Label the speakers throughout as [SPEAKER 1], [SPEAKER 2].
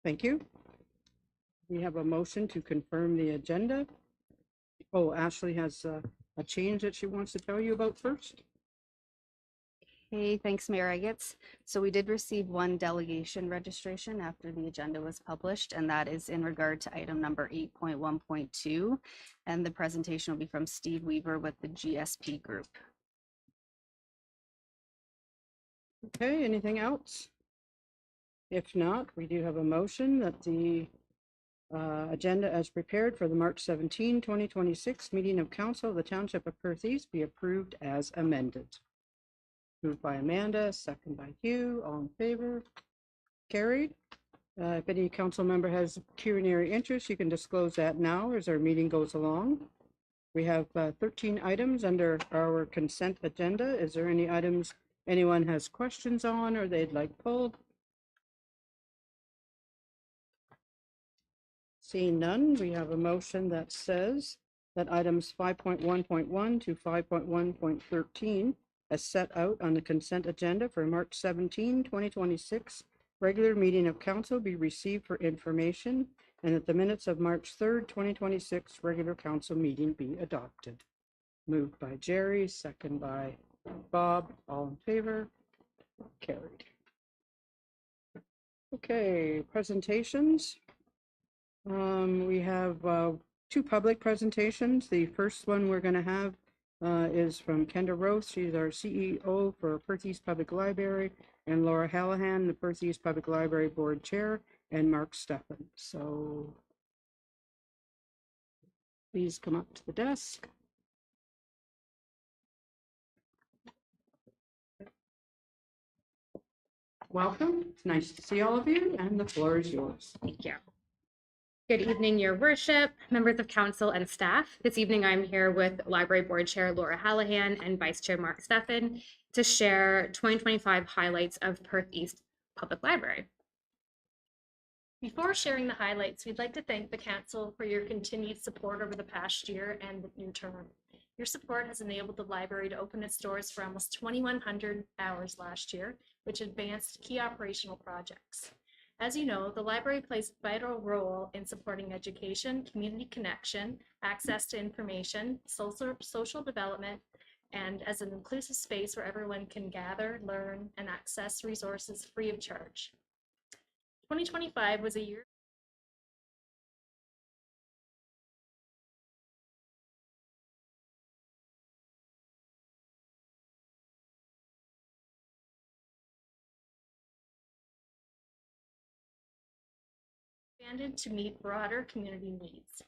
[SPEAKER 1] Thank you. We have a motion to confirm the agenda. Oh, Ashley has a change that she wants to tell you about first.
[SPEAKER 2] Hey, thanks, Mayor Eggetts. So we did receive one delegation registration after the agenda was published, and that is in regard to item number 8.1.2. And the presentation will be from Steve Weaver with the GSP Group.
[SPEAKER 1] Okay, anything else? If not, we do have a motion that the agenda as prepared for the March 17, 2026 meeting of council of the Township of Perth East be approved as amended. Moved by Amanda, second by Hugh. All in favor? Carried. If any council member has pecuniary interest, you can disclose that now as our meeting goes along. We have 13 items under our consent agenda. Is there any items anyone has questions on or they'd like pulled? Seeing none, we have a motion that says that items 5.1.1 to 5.1.13 as set out on the consent agenda for March 17, 2026 regular meeting of council be received for information, and that the minutes of March 3rd, 2026 regular council meeting be adopted. Moved by Jerry, second by Bob. All in favor? Carried. Okay, presentations. We have two public presentations. The first one we're going to have is from Kendra Rose. She's our CEO for Perth East Public Library, and Laura Hallahan, the Perth East Public Library Board Chair, and Mark Steffen. So please come up to the desk. Welcome. It's nice to see all of you, and the floor is yours.
[SPEAKER 3] Thank you. Good evening, Your Worship, members of council and staff. This evening, I'm here with Library Board Chair Laura Hallahan and Vice Chair Mark Steffen to share 2025 highlights of Perth East Public Library. Before sharing the highlights, we'd like to thank the council for your continued support over the past year and the new term. Your support has enabled the library to open its doors for almost 2,100 hours last year, which advanced key operational projects. As you know, the library plays a vital role in supporting education, community connection, access to information, social development, and as an inclusive space where everyone can gather, learn, and access resources free of charge. 2025 was a year expanded to meet broader community needs.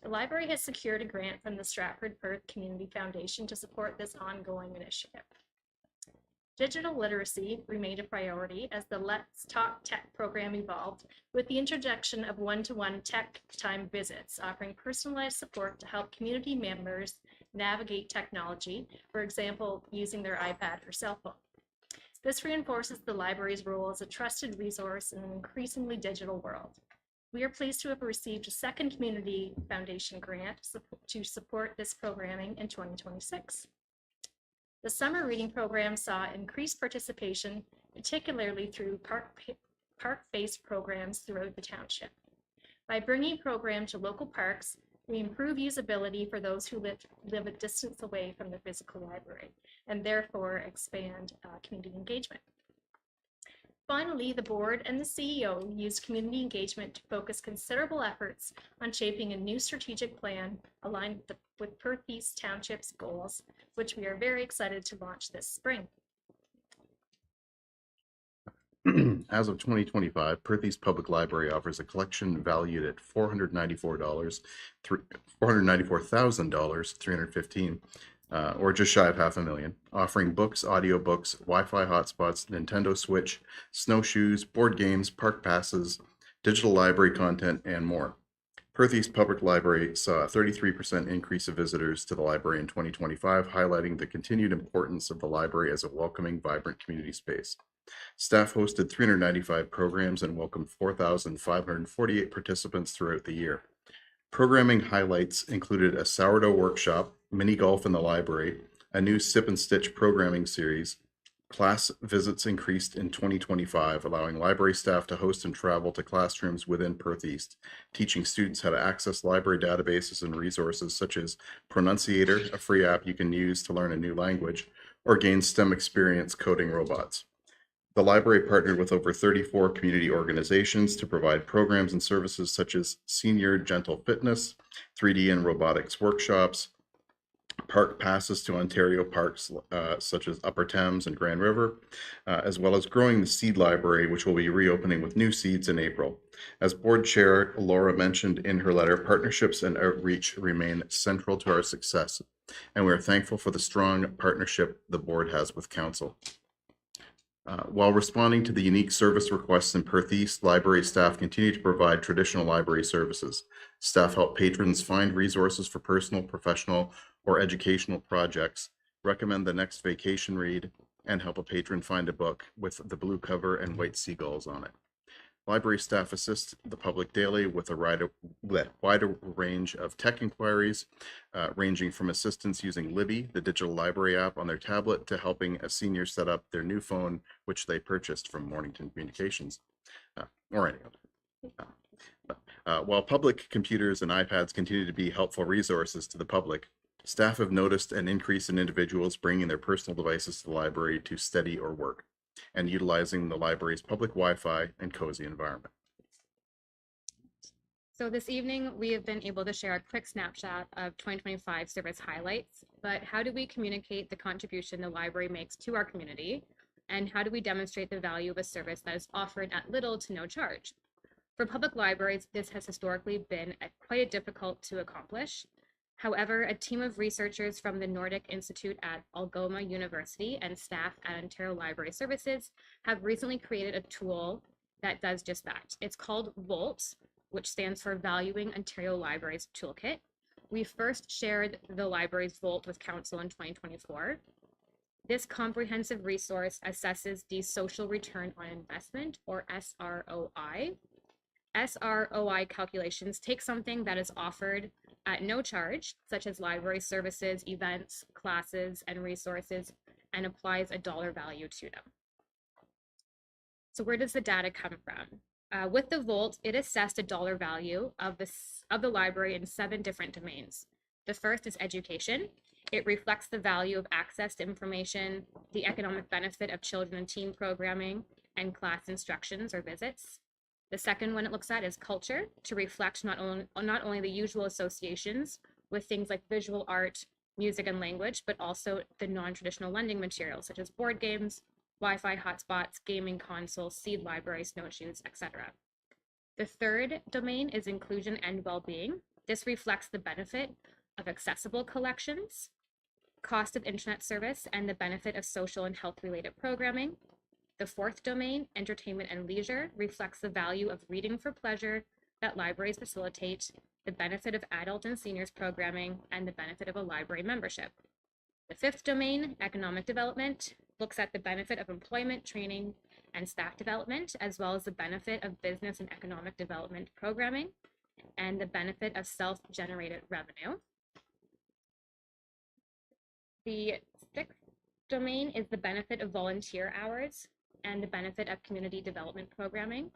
[SPEAKER 3] The library has secured a grant from the Stratford Perth Community Foundation to support this ongoing initiative. Digital literacy remained a priority as the Let's Talk Tech program evolved with the introduction of one-to-one tech time visits, offering personalized support to help community members navigate technology, for example, using their iPad or cell phone. This reinforces the library's role as a trusted resource in an increasingly digital world. We are pleased to have received a second Community Foundation grant to support this programming in 2026. The summer reading program saw increased participation, particularly through park-based programs throughout the township. By bringing program to local parks, we improve usability for those who live a distance away from the physical library, and therefore expand community engagement. Finally, the board and the CEO used community engagement to focus considerable efforts on shaping a new strategic plan aligned with Perth East Township's goals, which we are very excited to launch this spring.
[SPEAKER 4] As of 2025, Perth East Public Library offers a collection valued at $494,315, or just shy of $500,000, offering books, audiobooks, Wi-Fi hotspots, Nintendo Switch, snowshoes, board games, park passes, digital library content, and more. Perth East Public Library saw a 33% increase of visitors to the library in 2025, highlighting the continued importance of the library as a welcoming, vibrant community space. Staff hosted 395 programs and welcomed 4,548 participants throughout the year. Programming highlights included a sourdough workshop, mini golf in the library, a new Sip and Stitch programming series, Class visits increased in 2025, allowing library staff to host and travel to classrooms within Perth East, teaching students how to access library databases and resources such as Pronunciator, a free app you can use to learn a new language, or gain STEM experience coding robots. The library partnered with over 34 community organizations to provide programs and services such as senior gentle fitness, 3D and robotics workshops, park passes to Ontario parks such as Upper Thames and Grand River, as well as growing the seed library, which will be reopening with new seeds in April. As board chair Laura mentioned in her letter, partnerships and outreach remain central to our success, and we are thankful for the strong partnership the board has with council. While responding to the unique service requests in Perth East, library staff continue to provide traditional library services. Staff help patrons find resources for personal, professional, or educational projects, recommend the next vacation read, and help a patron find a book with the blue cover and white seagulls on it. Library staff assist the public daily with a wider range of tech inquiries, ranging from assistance using Libby, the digital library app, on their tablet, to helping a senior set up their new phone, which they purchased from Mornington Communications, or any other. While public computers and iPads continue to be helpful resources to the public, staff have noticed an increase in individuals bringing their personal devices to the library to study or work, and utilizing the library's public Wi-Fi and cozy environment.
[SPEAKER 5] So this evening, we have been able to share a quick snapshot of 2025 service highlights, but how do we communicate the contribution the library makes to our community? And how do we demonstrate the value of a service that is offered at little to no charge? For public libraries, this has historically been quite difficult to accomplish. However, a team of researchers from the Nordic Institute at Algoma University and staff at Ontario Library Services have recently created a tool that does just that. It's called VOLT, which stands for Valuing Ontario Libraries Toolkit. We first shared the library's VOLT with Council in 2024. This comprehensive resource assesses the social return on investment, or SROI. SROI calculations take something that is offered at no charge, such as library services, events, classes, and resources, and applies a dollar value to them. So where does the data come from? With the VOLT, it assessed a dollar value of the library in 7 different domains. The first is education. It reflects the value of access to information, the economic benefit of children and teen programming, and class instructions or visits. The second one it looks at is culture, to reflect not only the usual associations with things like visual art, music, and language, but also the non-traditional lending materials such as board games, Wi-Fi hotspots, gaming consoles, seed library, snowshoes, etc. The third domain is inclusion and well-being. This reflects the benefit of accessible collections, cost of internet service, and the benefit of social and health-related programming. The fourth domain, entertainment and leisure, reflects the value of reading for pleasure that libraries facilitate, the benefit of adult and seniors programming, and the benefit of a library membership. The fifth domain, economic development, looks at the benefit of employment, training, and staff development, as well as the benefit of business and economic development programming, and the benefit of self-generated revenue. The sixth domain is the benefit of volunteer hours and the benefit of community development programming,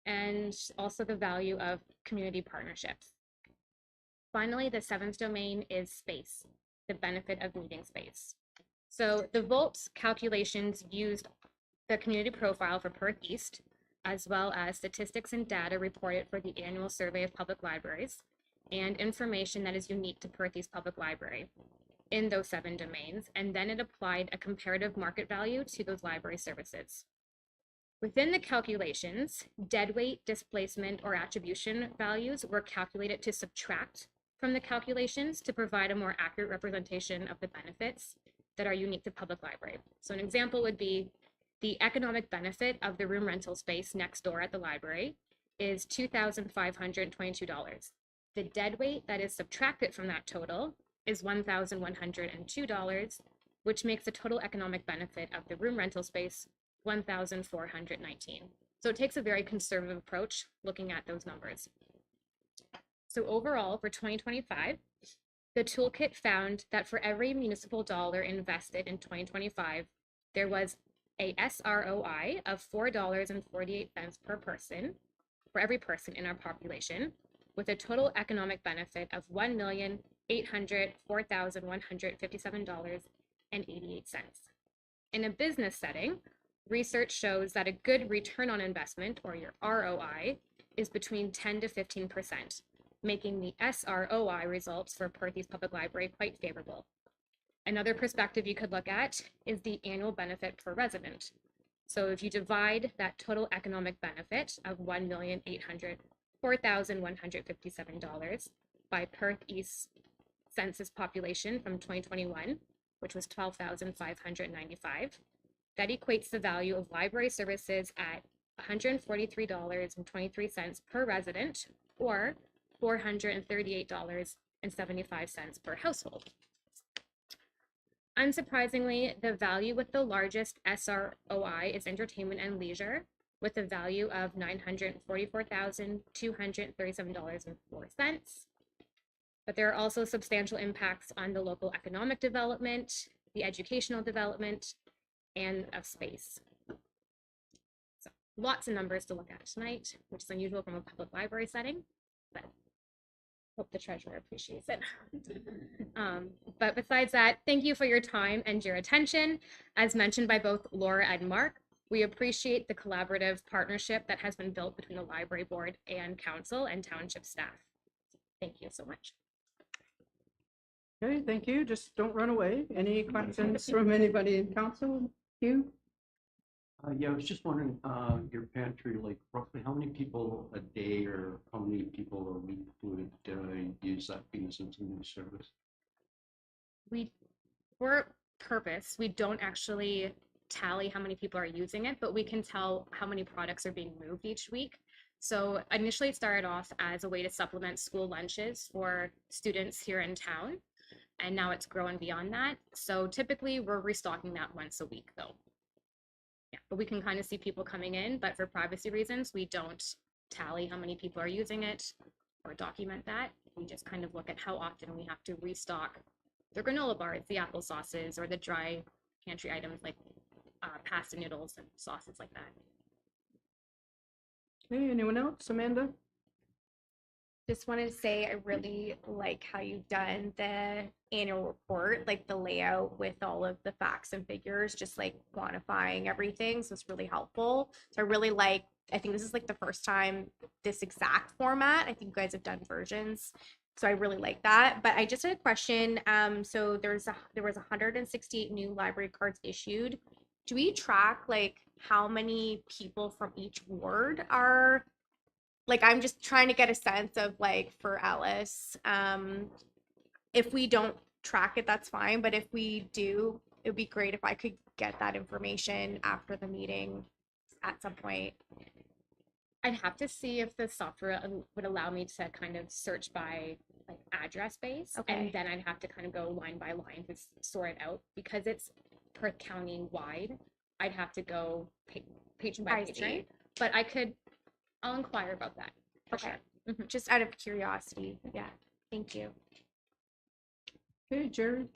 [SPEAKER 5] and also the value of community partnerships. Finally, the seventh domain is space, the benefit of meeting space. So the VOLT calculations used the community profile for Perth East, as well as statistics and data reported for the annual survey of public libraries, and information that is unique to Perth East Public Library in those 7 domains, and then it applied a comparative market value to those library services. Within the calculations, deadweight, displacement, or attribution values were calculated to subtract from the calculations to provide a more accurate representation of the benefits that are unique to public library. So an example would be the economic benefit of the room rental space next door at the library is $2,522. The deadweight that is subtracted from that total is $1,102, which makes the total economic benefit of the room rental space $1,419. So it takes a very conservative approach looking at those numbers. So overall, for 2025, the toolkit found that for every municipal dollar invested in 2025, there was a SROI of $4.48 per person, for every person in our population, with a total economic benefit of $1,804,157.88. In a business setting, research shows that a good return on investment, or your ROI, is between 10 to 15%, making the SROI results for Perth East Public Library quite favorable. Another perspective you could look at is the annual benefit per resident. So if you divide that total economic benefit of $1,804,157 by Perth East census population from 2021, which was 12,595, that equates the value of library services at $143.23 per resident, or $438.75 per household. Unsurprisingly, the value with the largest SROI is entertainment and leisure, with a value of $944,237.04. But there are also substantial impacts on the local economic development, the educational development, and of space. So lots of numbers to look at tonight, which is unusual from a public library setting, but hope the treasurer appreciates it. But besides that, thank you for your time and your attention. As mentioned by both Laura and Mark, we appreciate the collaborative partnership that has been built between the library board and council and township staff. Thank you so much.
[SPEAKER 1] Okay, thank you. Just don't run away. Any questions from anybody in council? Hugh?
[SPEAKER 6] Yeah, I was just wondering, your pantry, like roughly how many people a day or how many people a week would use that Venus and New service?
[SPEAKER 5] For purpose, we don't actually tally how many people are using it, but we can tell how many products are being moved each week. So initially it started off as a way to supplement school lunches for students here in town, and now it's grown beyond that. So typically we're restocking that once a week though. Yeah, but we can kind of see people coming in, but for privacy reasons, we don't tally how many people are using it or document that. We just kind of look at how often we have to restock the granola bars, the apple sauces, or the dry pantry items like pasta noodles and sauces like that.
[SPEAKER 1] Okay, anyone else? Amanda?
[SPEAKER 7] Just wanted to say I really like how you've done the annual report, like the layout with all of the facts and figures, just like quantifying everything. So it's really helpful. So I really like, I think this is like the first time this exact format. I think you guys have done versions. So I really like that. But I just had a question. So there was 168 new library cards issued. Do we track like how many people from each ward are? Like, I'm just trying to get a sense of like for Ellis, if we don't track it, that's fine. But if we do, it would be great if I could get that information after the meeting at some point.
[SPEAKER 5] I'd have to see if the software would allow me to kind of search by like address base,
[SPEAKER 7] Okay.
[SPEAKER 5] and then I'd have to kind of go line by line to sort it out because it's Perth County wide. I'd have to go patron by
[SPEAKER 7] I
[SPEAKER 5] patron,
[SPEAKER 7] see.
[SPEAKER 5] but I'll inquire about that for
[SPEAKER 7] Okay.
[SPEAKER 5] sure. Mhm.
[SPEAKER 7] Just out of curiosity. Yeah. Thank you.
[SPEAKER 1] Okay, Jerry?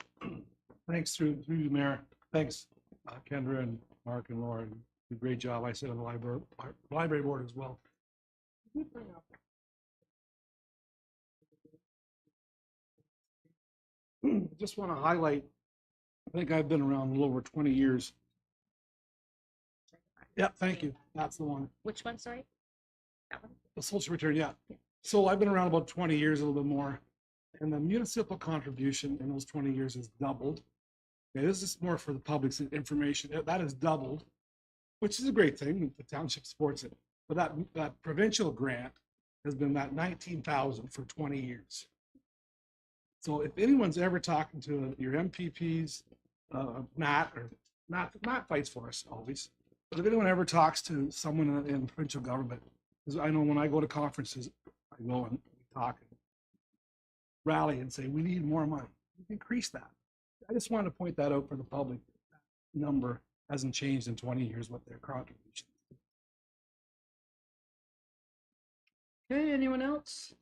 [SPEAKER 8] Thanks through you, Mayor. Thanks, Kendra and Mark and Laura. You did a great job. I sit on the library board as well. Just want to highlight, I think I've been around a little over 20 years. Yeah, thank you. That's the one.
[SPEAKER 5] Which one, sorry? That one?
[SPEAKER 8] The social return, yeah. So I've been around about 20 years, a little bit more. And the municipal contribution in those 20 years has doubled. Okay, this is more for the public's information. That has doubled, which is a great thing. The township supports it. But that provincial grant has been that 19,000 for 20 years. So if anyone's ever talking to your MPPs, Matt fights for us always. But if anyone ever talks to someone in provincial government, because I know when I go to conferences, I go and talk and rally and say, we need more money. Increase that. I just wanted to point that out for the public. That number hasn't changed in 20 years with their contribution.
[SPEAKER 1] Okay, anyone else?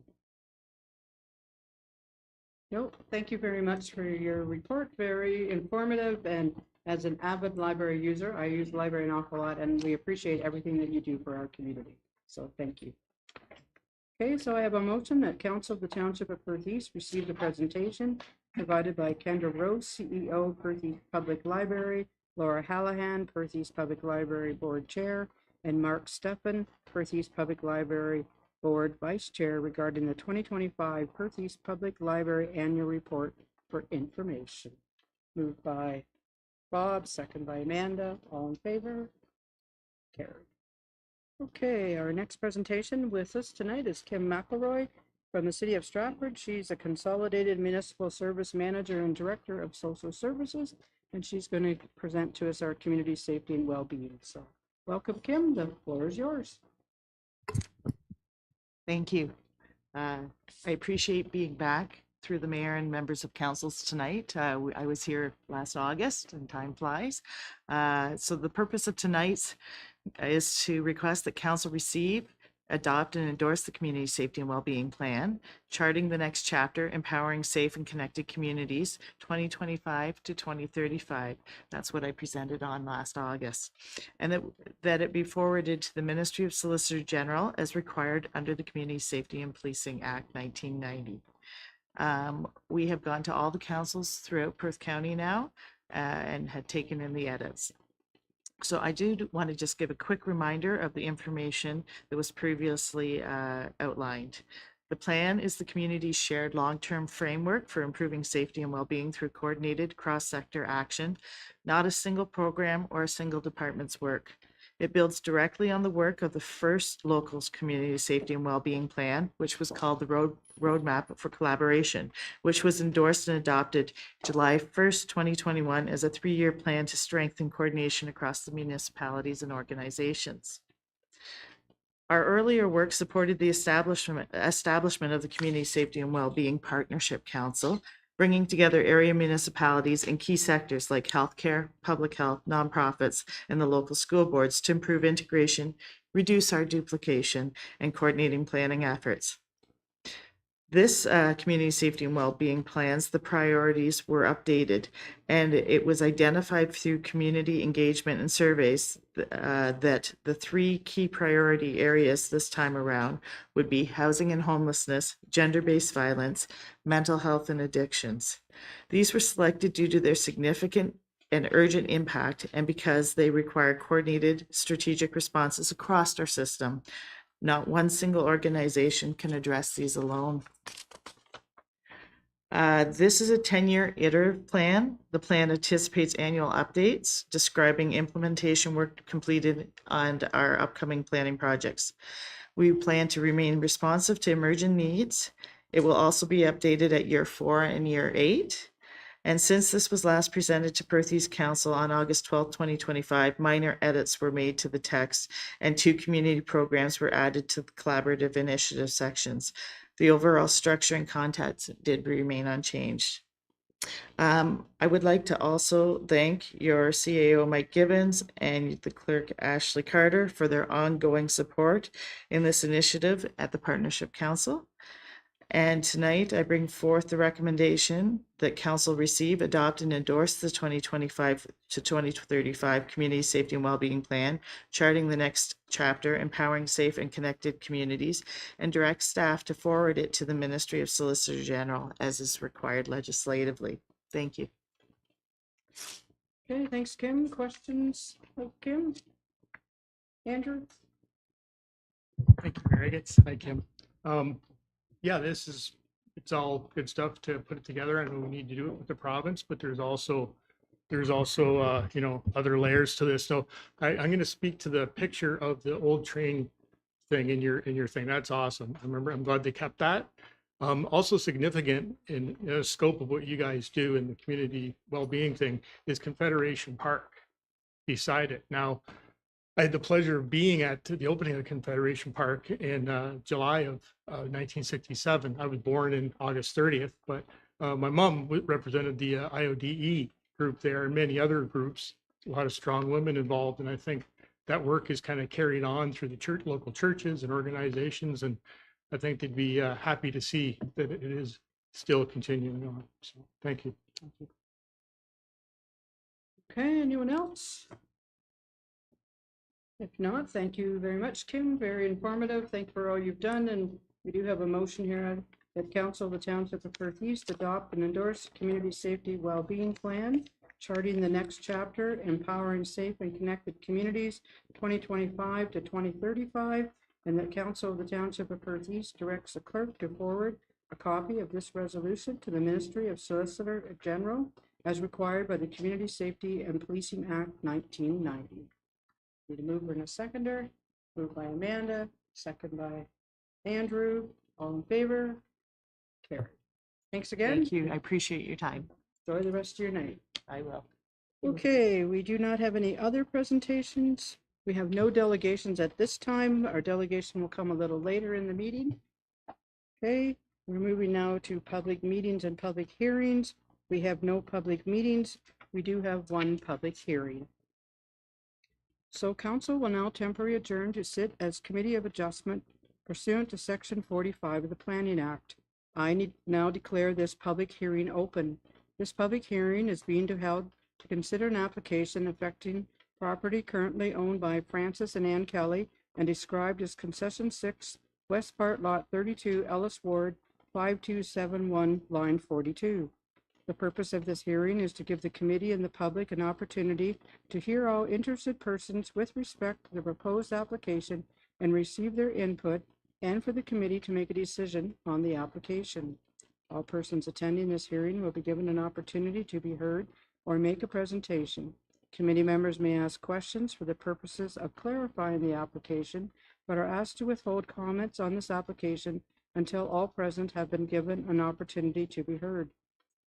[SPEAKER 1] Nope. Thank you very much for your report. Very informative and As an avid library user, I use the library an awful lot, and we appreciate everything that you do for our community. So thank you. Okay, so I have a motion that Council of the Township of Perth East receive the presentation provided by Kendra Rose, CEO, Perth East Public Library, Laura Hallahan, Perth East Public Library Board Chair, and Mark Steffen, Perth East Public Library Board Vice Chair, regarding the 2025 Perth East Public Library Annual Report for information. Moved by Bob, second by Amanda. All in favor? Carried. Okay, our next presentation with us tonight is Kim McElroy from the City of Stratford. She's a Consolidated Municipal Service Manager and Director of Social Services, and she's going to present to us our community safety and well-being. So welcome, Kim. The floor is yours.
[SPEAKER 9] Thank you. I appreciate being back through the mayor and members of councils tonight. I was here last August and time flies. So the purpose of tonight's is to request that council receive, adopt, and endorse the Community Safety and Wellbeing Plan, charting the next chapter, empowering safe and connected communities, 2025 to 2035. That's what I presented on last August. And that it be forwarded to the Ministry of Solicitor General as required under the Community Safety and Policing Act 1990. We have gone to all the councils throughout Perth County now and had taken in the edits. So I do want to just give a quick reminder of the information that was previously outlined. The plan is the community's shared long-term framework for improving safety and well-being through coordinated cross-sector action, not a single program or a single department's work. It builds directly on the work of the first locals community safety and well-being plan, which was called the Roadmap for Collaboration, which was endorsed and adopted July 1st, 2021 as a 3-year plan to strengthen coordination across the municipalities and organizations. Our earlier work supported the establishment of the Community Safety and Wellbeing Partnership Council, bringing together area municipalities in key sectors like healthcare, public health, nonprofits, and the local school boards to improve integration, reduce our duplication, and coordinating planning efforts. This community safety and well-being plans, the priorities were updated, and it was identified through community engagement and surveys that the 3 key priority areas this time around would be housing and homelessness, gender-based violence, mental health, and addictions. These were selected due to their significant and urgent impact, and because they require coordinated strategic responses across our system. Not one single organization can address these alone. This is a 10-year iterative plan. The plan anticipates annual updates describing implementation work completed on our upcoming planning projects. We plan to remain responsive to emerging needs. It will also be updated at year 4 and year 8. And since this was last presented to Perth East Council on August 12, 2025, minor edits were made to the text and 2 community programs were added to the collaborative initiative sections. The overall structure and content did remain unchanged. I would like to also thank your CAO Mike Gibbons and the clerk Ashley Carter for their ongoing support in this initiative at the Partnership Council. And tonight I bring forth the recommendation that council receive, adopt, and endorse the 2025 to 2035 Community Safety and Wellbeing Plan, charting the next chapter, empowering safe and connected communities, and direct staff to forward it to the Ministry of Solicitor General as is required legislatively. Thank you.
[SPEAKER 1] Okay, thanks, Kim. Questions of Kim? Andrew?
[SPEAKER 10] Thank you, Mary. Hi, Kim. Yeah, it's all good stuff to put it together. I know we need to do it with the province, but there's also other layers to this. So I'm going to speak to the picture of the old train thing in your thing. That's awesome. I'm glad they kept that. Also significant in the scope of what you guys do in the community well-being thing is Confederation Park beside it. Now, I had the pleasure of being at the opening of Confederation Park in July of 1967. I was born in August 30th, but my mom represented the IODE group there and many other groups, a lot of strong women involved. And I think that work is kind of carried on through the local churches and organizations. And I think they'd be happy to see that it is still continuing on. So thank you.
[SPEAKER 1] Okay, anyone else? If not, thank you very much, Kim. Very informative. Thank you for all you've done. And we do have a motion here that Council of the Township of Perth East adopt and endorse Community Safety Wellbeing Plan, charting the next chapter, empowering safe and connected communities, 2025 to 2035, and that Council of the Township of Perth East directs the clerk to forward a copy of this resolution to the Ministry of Solicitor General as required by the Community Safety and Policing Act 1990. Need a mover and a seconder. Moved by Amanda, second by Andrew. All in favor? Carried. Thanks again.
[SPEAKER 9] Thank you. I appreciate your time.
[SPEAKER 1] Enjoy the rest of your night.
[SPEAKER 9] I will.
[SPEAKER 1] Okay, we do not have any other presentations. We have no delegations at this time. Our delegation will come a little later in the meeting. Okay, we're moving now to public meetings and public hearings. We have no public meetings. We do have one public hearing. So council will now temporarily adjourn to sit as Committee of Adjustment pursuant to Section 45 of the Planning Act. I now declare this public hearing open. This public hearing is being held to consider an application affecting property currently owned by Francis and Ann Kelly and described as Concession 6, West Part Lot 32, Ellis Ward, 5271, line 42. The purpose of this hearing is to give the committee and the public an opportunity to hear all interested persons with respect to the proposed application and receive their input, and for the committee to make a decision on the application. All persons attending this hearing will be given an opportunity to be heard or make a presentation. Committee members may ask questions for the purposes of clarifying the application, but are asked to withhold comments on this application until all present have been given an opportunity to be heard.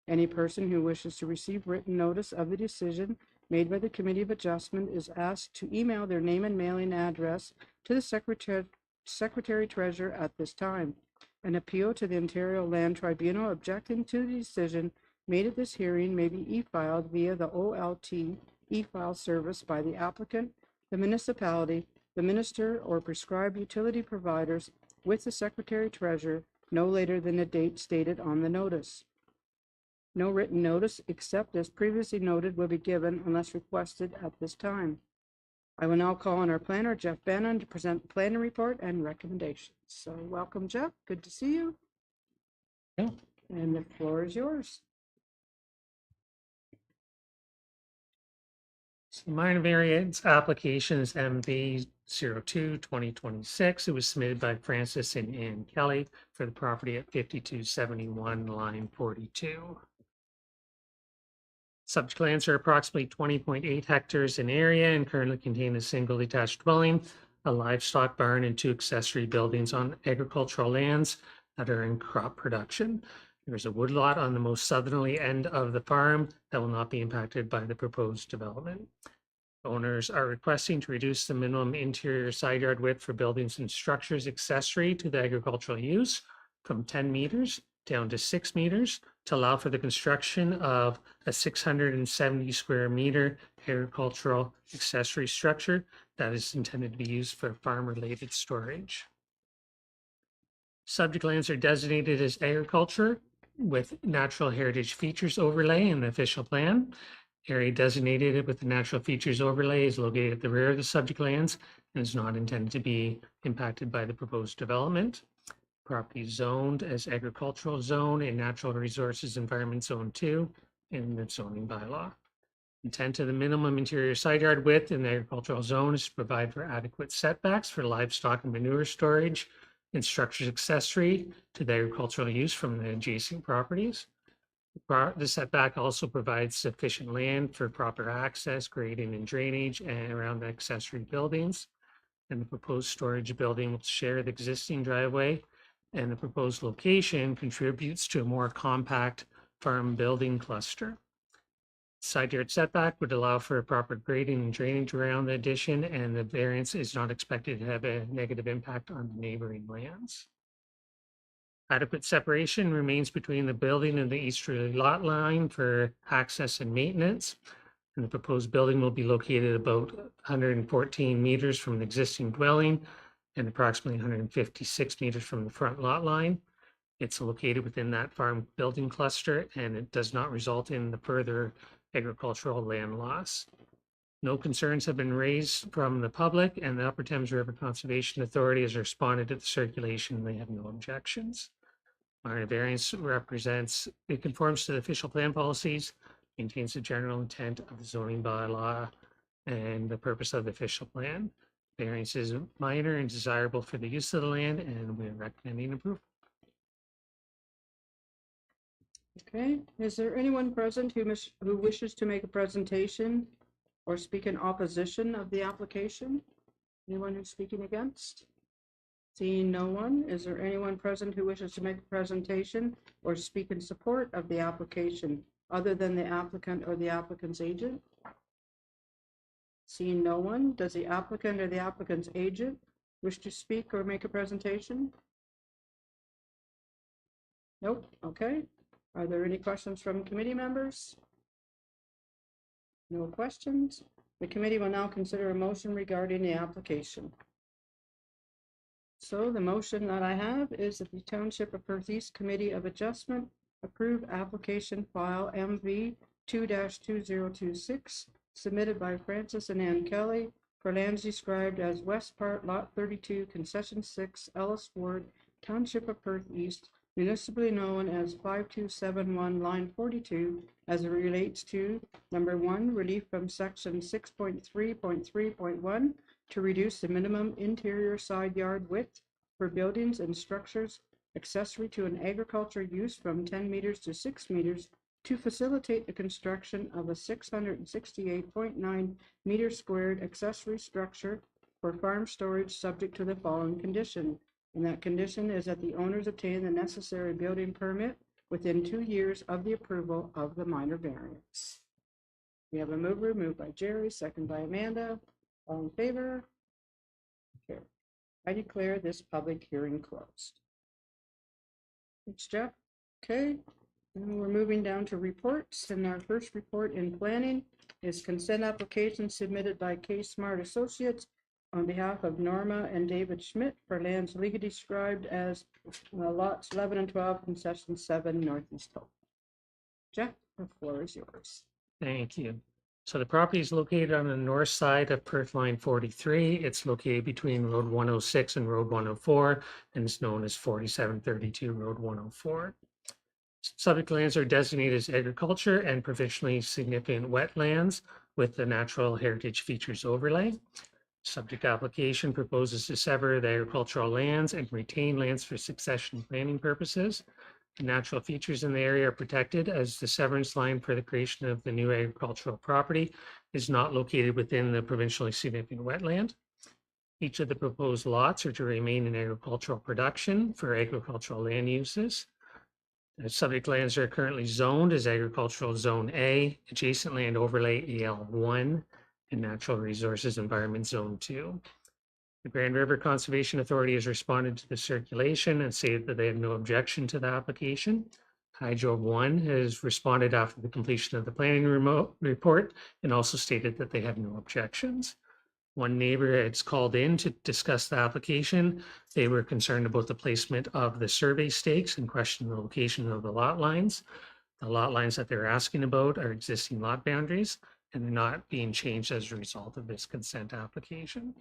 [SPEAKER 1] Any person who wishes to receive written notice of the decision made by the Committee of Adjustment is asked to email their name and mailing address to the Secretary Treasurer at this time. An appeal to the Ontario Land Tribunal objecting to the decision made at this hearing may be e-filed via the OLT e-file service by the applicant, the municipality, the minister, or prescribed utility providers with the Secretary Treasurer no later than the date stated on the notice. No written notice, except as previously noted, will be given unless requested at this time. I will now call on our planner, Jeff Bannon, to present the planning report and recommendations. So welcome, Jeff. Good to see you.
[SPEAKER 11] Yeah.
[SPEAKER 1] And the floor is yours.
[SPEAKER 11] So minor variance application is MV 02-2026. It was submitted by Francis and Ann Kelly for the property at 5271 line 42. Subject lands are approximately 20.8 hectares in area and currently contain a single detached dwelling, a livestock barn, and 2 accessory buildings on agricultural lands that are in crop production. There's a woodlot on the most southerly end of the farm that will not be impacted by the proposed development. Owners are requesting to reduce the minimum interior side yard width for buildings and structures accessory to the agricultural use from 10 meters down to 6 meters to allow for the construction of a 670 square meter agricultural accessory structure that is intended to be used for farm-related storage. Subject lands are designated as agriculture with natural heritage features overlay in the official plan. Area designated with the natural features overlay is located at the rear of the subject lands and is not intended to be impacted by the proposed development. Property zoned as agricultural zone in Natural Resources Environment Zone 2 in the zoning bylaw. Intent of the minimum interior side yard width in the agricultural zone is to provide for adequate setbacks for livestock and manure storage and structures accessory to the agricultural use from the adjacent properties. The setback also provides sufficient land for proper access, grading, and drainage and around the accessory buildings. And the proposed storage building will share the existing driveway, and the proposed location contributes to a more compact farm building cluster. Side yard setback would allow for a proper grading and drainage around the addition, and the variance is not expected to have a negative impact on the neighboring lands. Adequate separation remains between the building and the easterly lot line for access and maintenance. And the proposed building will be located about 114 meters from the existing dwelling and approximately 156 meters from the front lot line. It's located within that farm building cluster, and it does not result in the further agricultural land loss. No concerns have been raised from the public, and the Upper Thames River Conservation Authority has responded to the circulation, and they have no objections. Minor variance represents, it conforms to the official plan policies, maintains the general intent of the zoning bylaw and the purpose of the official plan. Variance is minor and desirable for the use of the land, and we're recommending approval.
[SPEAKER 1] Okay, is there anyone present who wishes to make a presentation or speak in opposition of the application? Anyone who's speaking against? Seeing no one, is there anyone present who wishes to make a presentation or speak in support of the application other than the applicant or the applicant's agent? Seeing no one, does the applicant or the applicant's agent wish to speak or make a presentation? Nope, okay. Are there any questions from committee members? No questions. The committee will now consider a motion regarding the application. So the motion that I have is that the Township of Perth East Committee of Adjustment approve application file MV 2-2026 submitted by Francis and Ann Kelly for lands described as West Part Lot 32, Concession 6, Ellis Ward, Township of Perth East, municipally known as 5271 line 42, as it relates to number 1, relief from section 6.3.3.1 to reduce the minimum interior side yard width for buildings and structures accessory to an agriculture use from 10 meters to 6 meters to facilitate the construction of a 668.9 meter squared accessory structure for farm storage subject to the following condition. And that condition is that the owners obtain the necessary building permit within 2 years of the approval of the minor variance. We have a mover, moved by Jerry, second by Amanda. All in favor? Okay. I declare this public hearing closed. Thanks, Jeff. Okay, and we're moving down to reports, and our first report in planning is consent application submitted by K Smart Associates on behalf of Norma and David Schmidt for lands legally described as lots 11 and 12, concession 7, Northeast Hope. Jeff, the floor is yours.
[SPEAKER 11] Thank you. So the property is located on the north side of Perth Line 43. It's located between Road 106 and Road 104, and it's known as 4732 Road 104. Subject lands are designated as agriculture and provincially significant wetlands with the natural heritage features overlay. Subject application proposes to sever the agricultural lands and retain lands for succession planning purposes. The natural features in the area are protected as the severance line for the creation of the new agricultural property is not located within the provincially significant wetland. Each of the proposed lots are to remain in agricultural production for agricultural land uses. The subject lands are currently zoned as agricultural zone A, adjacent land overlay AL1, and natural resources environment zone 2. The Grand River Conservation Authority has responded to the circulation and stated that they have no objection to the application. Hydro 1 has responded after the completion of the planning report and also stated that they have no objections. One neighbor has called in to discuss the application. They were concerned about the placement of the survey stakes and questioned the location of the lot lines. The lot lines that they're asking about are existing lot boundaries, and they're not being changed as a result of this consent application.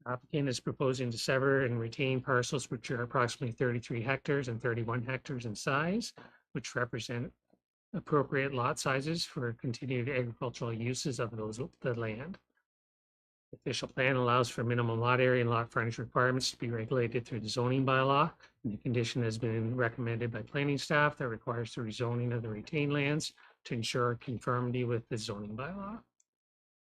[SPEAKER 11] Applicant is proposing to sever and retain parcels which are approximately 33 hectares and 31 hectares in size, which represent appropriate lot sizes for continued agricultural uses of the land. The official plan allows for minimum lot area and lot frontage requirements to be regulated through the zoning bylaw, and the condition has been recommended by planning staff that requires the rezoning of the retained lands to ensure conformity with the zoning bylaw.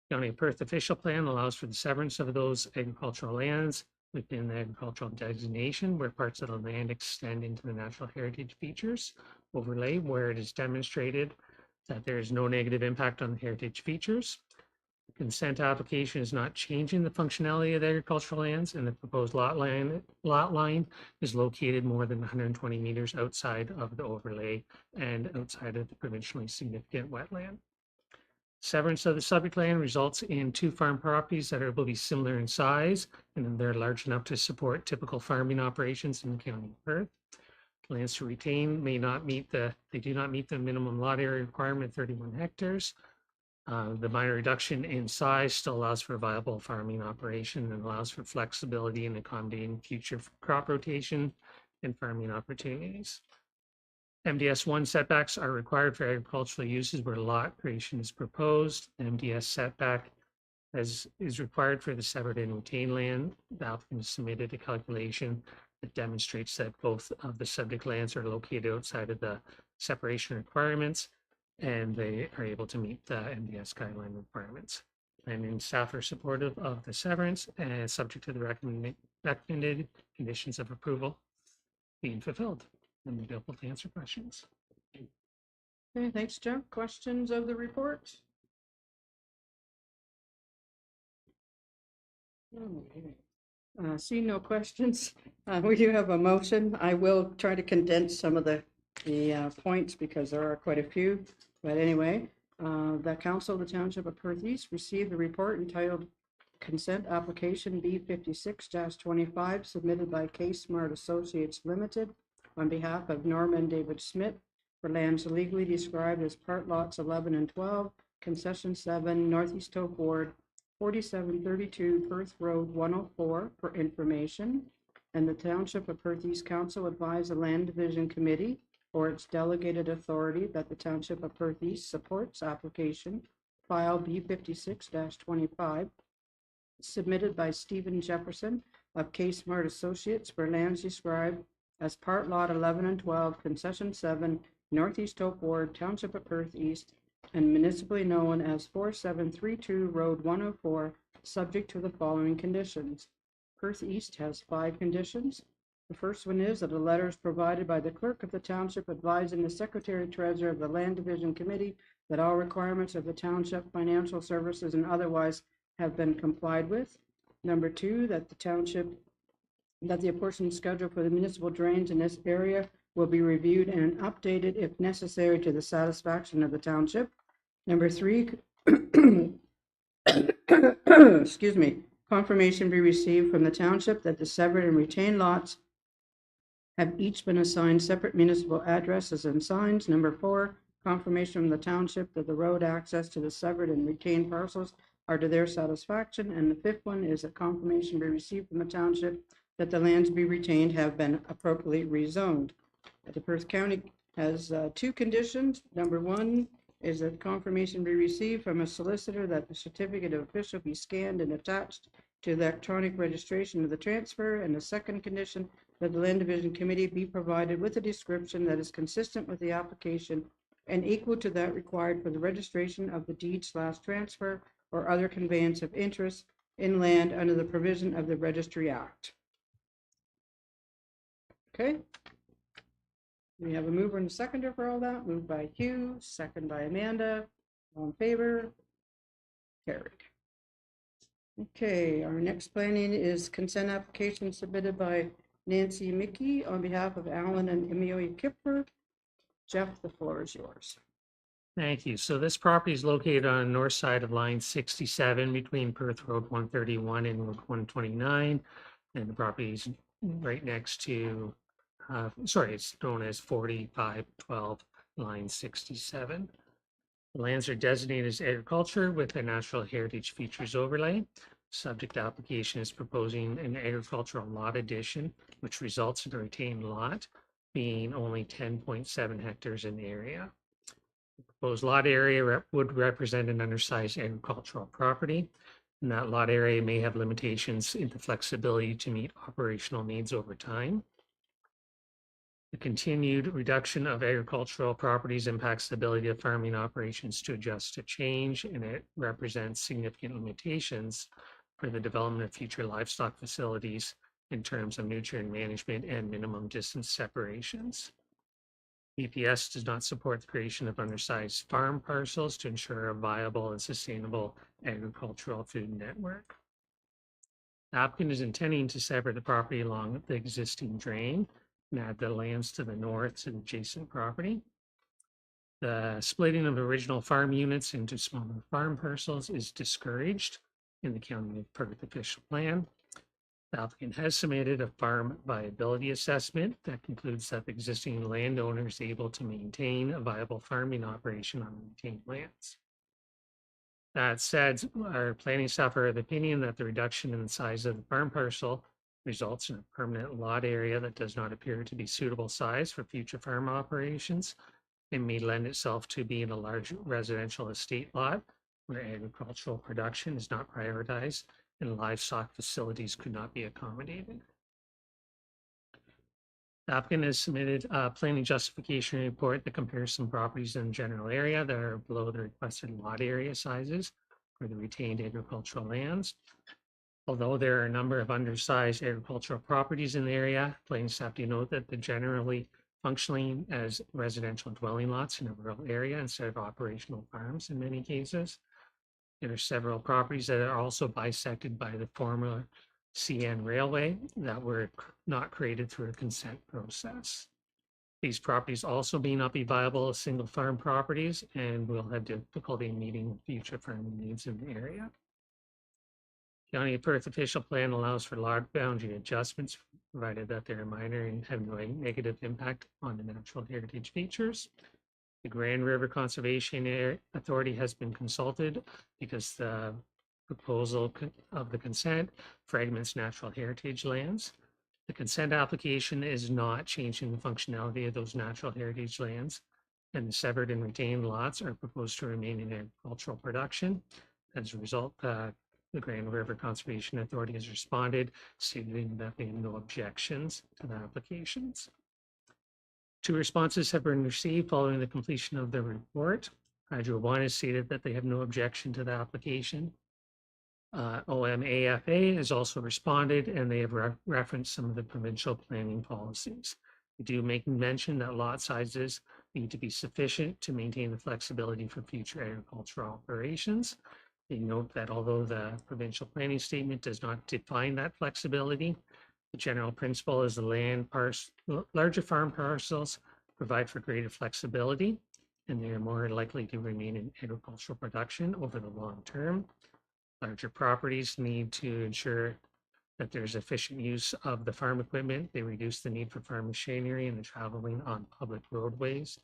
[SPEAKER 11] County of Perth official plan allows for the severance of those agricultural lands within the agricultural designation where parts of the land extend into the natural heritage features overlay where it is demonstrated that there is no negative impact on the heritage features. The consent application is not changing the functionality of the agricultural lands, and the proposed lot line is located more than 120 meters outside of the overlay and outside of the provincially significant wetland. Severance of the subject land results in 2 farm properties that will be similar in size, and they're large enough to support typical farming operations in the County of Perth. Lands to retain may not meet they do not meet the minimum lot area requirement, 31 hectares. The minor reduction in size still allows for a viable farming operation and allows for flexibility in accommodating future crop rotation and farming opportunities. MDS1 setbacks are required for agricultural uses where lot creation is proposed. MDS setback is required for the severed and retained land. The applicant has submitted a calculation that demonstrates that both of the subject lands are located outside of the separation requirements, and they are able to meet the MDS guideline requirements. And staff are supportive of the severance and subject to the recommended conditions of approval being fulfilled. I'm available to answer questions.
[SPEAKER 1] Okay, thanks, Jeff. Questions of the report? See no questions. We do have a motion. I will try to condense some of the points because there are quite a few. But anyway, the Council of the Township of Perth East received the report entitled Consent Application B56-25 submitted by K Smart Associates Limited on behalf of Norman David Smith for lands legally described as part lots 11 and 12, concession 7, Northeast Tope Ward, 4732 Perth Road 104 for information. And the Township of Perth East Council advised the Land Division Committee or its delegated authority that the Township of Perth East supports application file B56-25 submitted by Stephen Jefferson of K Smart Associates for lands described as part lot 11 and 12, concession 7, Northeast Tope Ward, Township of Perth East, and municipally known as 4732 Road 104, subject to the following conditions. Perth East has 5 conditions. The first one is that a letter is provided by the clerk of the township advising the secretary treasurer of the Land Division Committee that all requirements of the township, financial services, and otherwise have been complied with. Number 2, that the apportioned schedule for the municipal drains in this area will be reviewed and updated if necessary to the satisfaction of the township. Number 3, excuse me, confirmation be received from the township that the severed and retained lots have each been assigned separate municipal addresses and signs. Number 4, confirmation from the township that the road access to the severed and retained parcels are to their satisfaction. And the 5th one is that confirmation be received from the township that the lands be retained have been appropriately rezoned. The Perth County has 2 conditions. Number 1 is that confirmation be received from a solicitor that the certificate of official be scanned and attached to the electronic registration of the transfer. And the second condition, that the Land Division Committee be provided with a description that is consistent with the application and equal to that required for the registration of the deed/transfer or other conveyance of interest in land under the provision of the Registry Act. Okay. We have a mover and a seconder for all that. Moved by Hugh, second by Amanda. All in favor? Carried. Okay, our next planning is consent application submitted by Nancy Mickey on behalf of Alan and Amelia Kipper. Jeff, the floor is yours.
[SPEAKER 11] Thank you. So this property is located on the north side of line 67 between Perth Road 131 and Road 129. And the property is right next to, it's known as 4512 line 67. The lands are designated as agriculture with a natural heritage features overlay. Subject application is proposing an agricultural lot addition, which results in a retained lot being only 10.7 hectares in the area. The proposed lot area would represent an undersized agricultural property, and that lot area may have limitations in the flexibility to meet operational needs over time. The continued reduction of agricultural properties impacts the ability of farming operations to adjust to change, and it represents significant limitations for the development of future livestock facilities in terms of nutrient management and minimum distance separations. EPS does not support the creation of undersized farm parcels to ensure a viable and sustainable agricultural food network. The applicant is intending to sever the property along the existing drain and add the lands to the north to the adjacent property. The splitting of original farm units into smaller farm parcels is discouraged in the County of Perth official plan. The applicant has submitted a farm viability assessment that concludes that the existing landowner is able to maintain a viable farming operation on retained lands. That said, our planning staff are of the opinion that the reduction in the size of the farm parcel results in a permanent lot area that does not appear to be suitable size for future farm operations. It may lend itself to being a large residential estate lot where agricultural production is not prioritized and livestock facilities could not be accommodated. The applicant has submitted a planning justification report that compares some properties in the general area that are below the requested lot area sizes for the retained agricultural lands. Although there are a number of undersized agricultural properties in the area, planning staff do note that they're generally functioning as residential dwelling lots in a rural area instead of operational farms in many cases. There are several properties that are also bisected by the former CN Railway that were not created through a consent process. These properties also may not be viable as single farm properties and will have difficulty in meeting future farming needs in the area. County of Perth official plan allows for lot boundary adjustments, provided that they're minor and have no negative impact on the natural heritage features. The Grand River Conservation Authority has been consulted because the proposal of the consent fragments natural heritage lands. The consent application is not changing the functionality of those natural heritage lands, and the severed and retained lots are proposed to remain in agricultural production. As a result, the Grand River Conservation Authority has responded, stating that they have no objections to the applications. 2 responses have been received following the completion of the report. Hydro One has stated that they have no objection to the application. OMAFA has also responded, and they have referenced some of the provincial planning policies. They do make mention that lot sizes need to be sufficient to maintain the flexibility for future agricultural operations. They note that although the provincial planning statement does not define that flexibility, the general principle is the larger farm parcels provide for greater flexibility, and they are more likely to remain in agricultural production over the long term. Larger properties need to ensure that there's efficient use of the farm equipment. They reduce the need for farm machinery and the traveling on public roadways.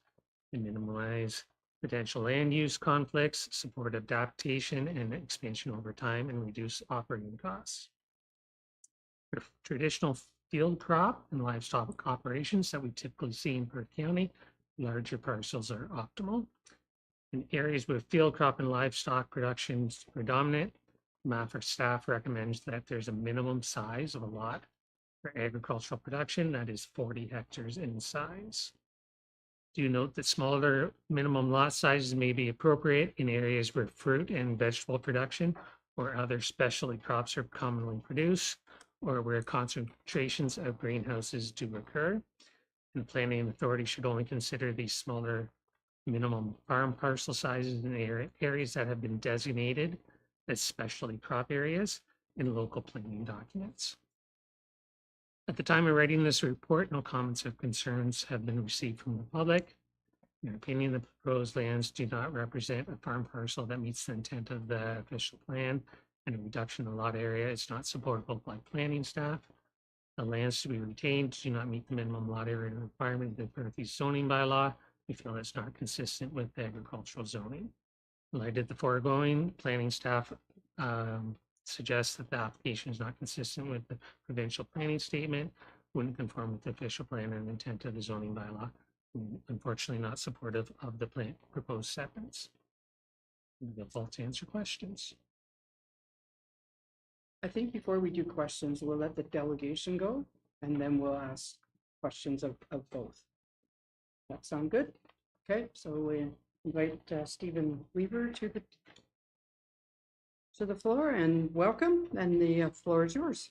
[SPEAKER 11] They minimize potential land use conflicts, support adaptation and expansion over time, and reduce operating costs. For traditional field crop and livestock operations that we typically see in Perth County, larger parcels are optimal. In areas where field crop and livestock production is predominant, MAFRA staff recommends that there's a minimum size of a lot for agricultural production that is 40 hectares in size. Do note that smaller minimum lot sizes may be appropriate in areas where fruit and vegetable production or other specialty crops are commonly produced, or where concentrations of greenhouses do occur. And the planning authority should only consider these smaller minimum farm parcel sizes in areas that have been designated as specialty crop areas in local planning documents. At the time of writing this report, no comments or concerns have been received from the public. In our opinion, the proposed lands do not represent a farm parcel that meets the intent of the official plan, and a reduction in lot area is not supportable by planning staff. The lands to be retained do not meet the minimum lot area requirement of the Perth East zoning bylaw. We feel it's not consistent with agricultural zoning. In light of the foregoing, planning staff suggests that the application is not consistent with the provincial planning statement, wouldn't conform with the official plan and intent of the zoning bylaw, and unfortunately not supportive of the proposed settlements. Available to answer questions.
[SPEAKER 1] I think before we do questions, we'll let the delegation go, and then we'll ask questions of both. That sound good? Okay, so we invite Stephen Weaver to the floor, and welcome, and the floor is yours.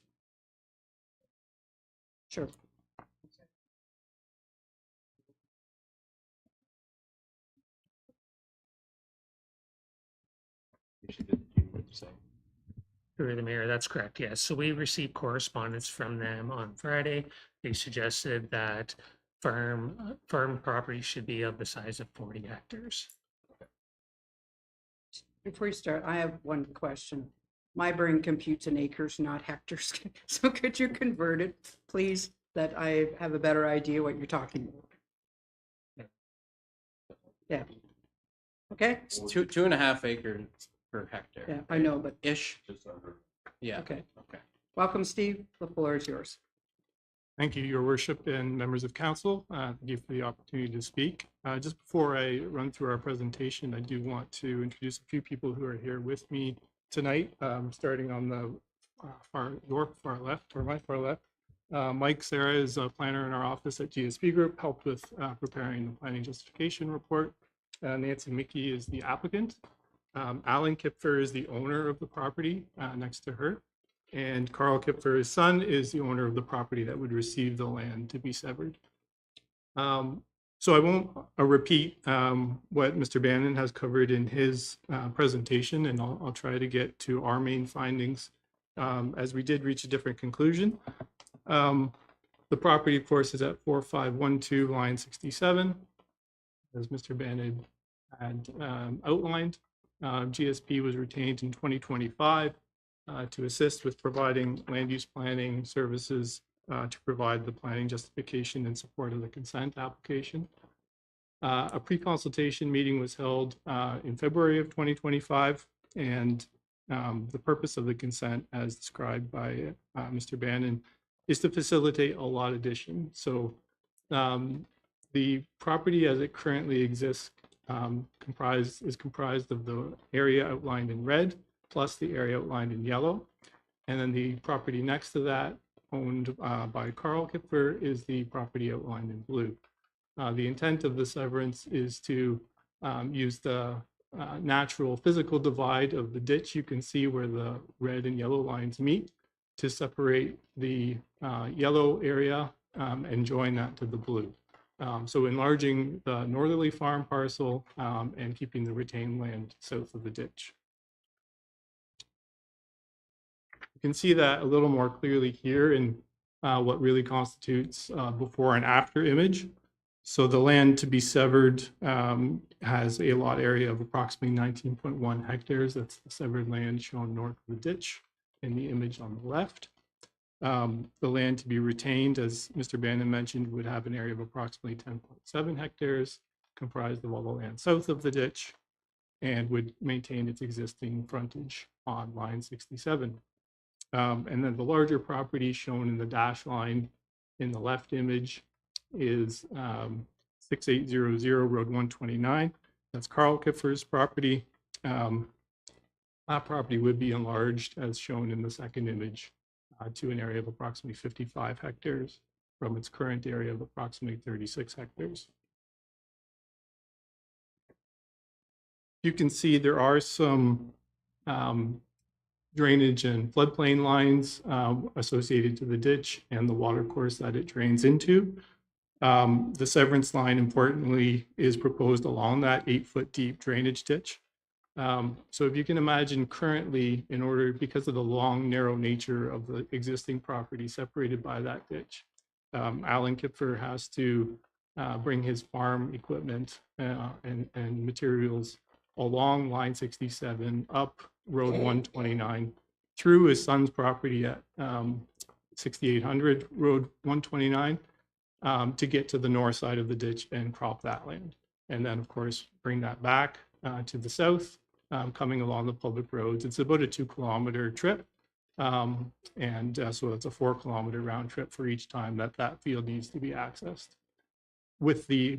[SPEAKER 1] Sure.
[SPEAKER 11] Through the mayor, that's correct, yes. So we received correspondence from them on Friday. They suggested that farm property should be of the size of 40 hectares.
[SPEAKER 1] Before you start, I have one question. My brain computes in acres, not hectares. So could you convert it, please, that I have a better idea what you're talking about? Yeah. Okay,
[SPEAKER 6] It's 2.5 acres per hectare.
[SPEAKER 1] yeah, I know, but,
[SPEAKER 6] Ish. Yeah.
[SPEAKER 1] okay.
[SPEAKER 6] Okay.
[SPEAKER 1] Welcome, Steve. The floor is yours.
[SPEAKER 10] Thank you, Your Worship and members of council. Thank you for the opportunity to speak. Just before I run through our presentation, I do want to introduce a few people who are here with me tonight, starting on the your far left, or my far left. Mike Sarah is a planner in our office at GSP Group, helped with preparing the planning justification report. Nancy Mickey is the applicant. Alan Kipfer is the owner of the property next to her. And Carl Kipfer, his son, is the owner of the property that would receive the land to be severed. So I won't repeat what Mr. Bannon has covered in his presentation, and I'll try to get to our main findings as we did reach a different conclusion. The property, of course, is at 4512 line 67, as Mr. Bannon had outlined. GSP was retained in 2025 to assist with providing land use planning services to provide the planning justification in support of the consent application. A pre-consultation meeting was held in February of 2025, and the purpose of the consent, as described by Mr. Bannon, is to facilitate a lot addition. So the property as it currently exists is comprised of the area outlined in red, plus the area outlined in yellow. And then the property next to that, owned by Carl Kipfer, is the property outlined in blue. The intent of the severance is to use the natural physical divide of the ditch. You can see where the red and yellow lines meet to separate the yellow area and join that to the blue. So enlarging the northerly farm parcel and keeping the retained land south of the ditch. You can see that a little more clearly here in what really constitutes before and after image. So the land to be severed has a lot area of approximately 19.1 hectares. That's the severed land shown north of the ditch in the image on the left. The land to be retained, as Mr. Bannon mentioned, would have an area of approximately 10.7 hectares, comprised of all the land south of the ditch, and would maintain its existing frontage on line 67. And then the larger property shown in the dash line in the left image is 6800 Road 129. That's Carl Kipfer's property. That property would be enlarged, as shown in the second image, to an area of approximately 55 hectares from its current area of approximately 36 hectares. You can see there are some drainage and floodplain lines associated to the ditch and the water course that it drains into. The severance line, importantly, is proposed along that 8-foot deep drainage ditch. So if you can imagine currently, because of the long, narrow nature of the existing property separated by that ditch, Alan Kipfer has to bring his farm equipment and materials along line 67, up Road 129, through his son's property at 6800 Road 129 to get to the north side of the ditch and crop that land. And then, of course, bring that back to the south, coming along the public roads. It's about a 2-kilometer trip. So it's a 4-kilometer round trip for each time that field needs to be accessed. With the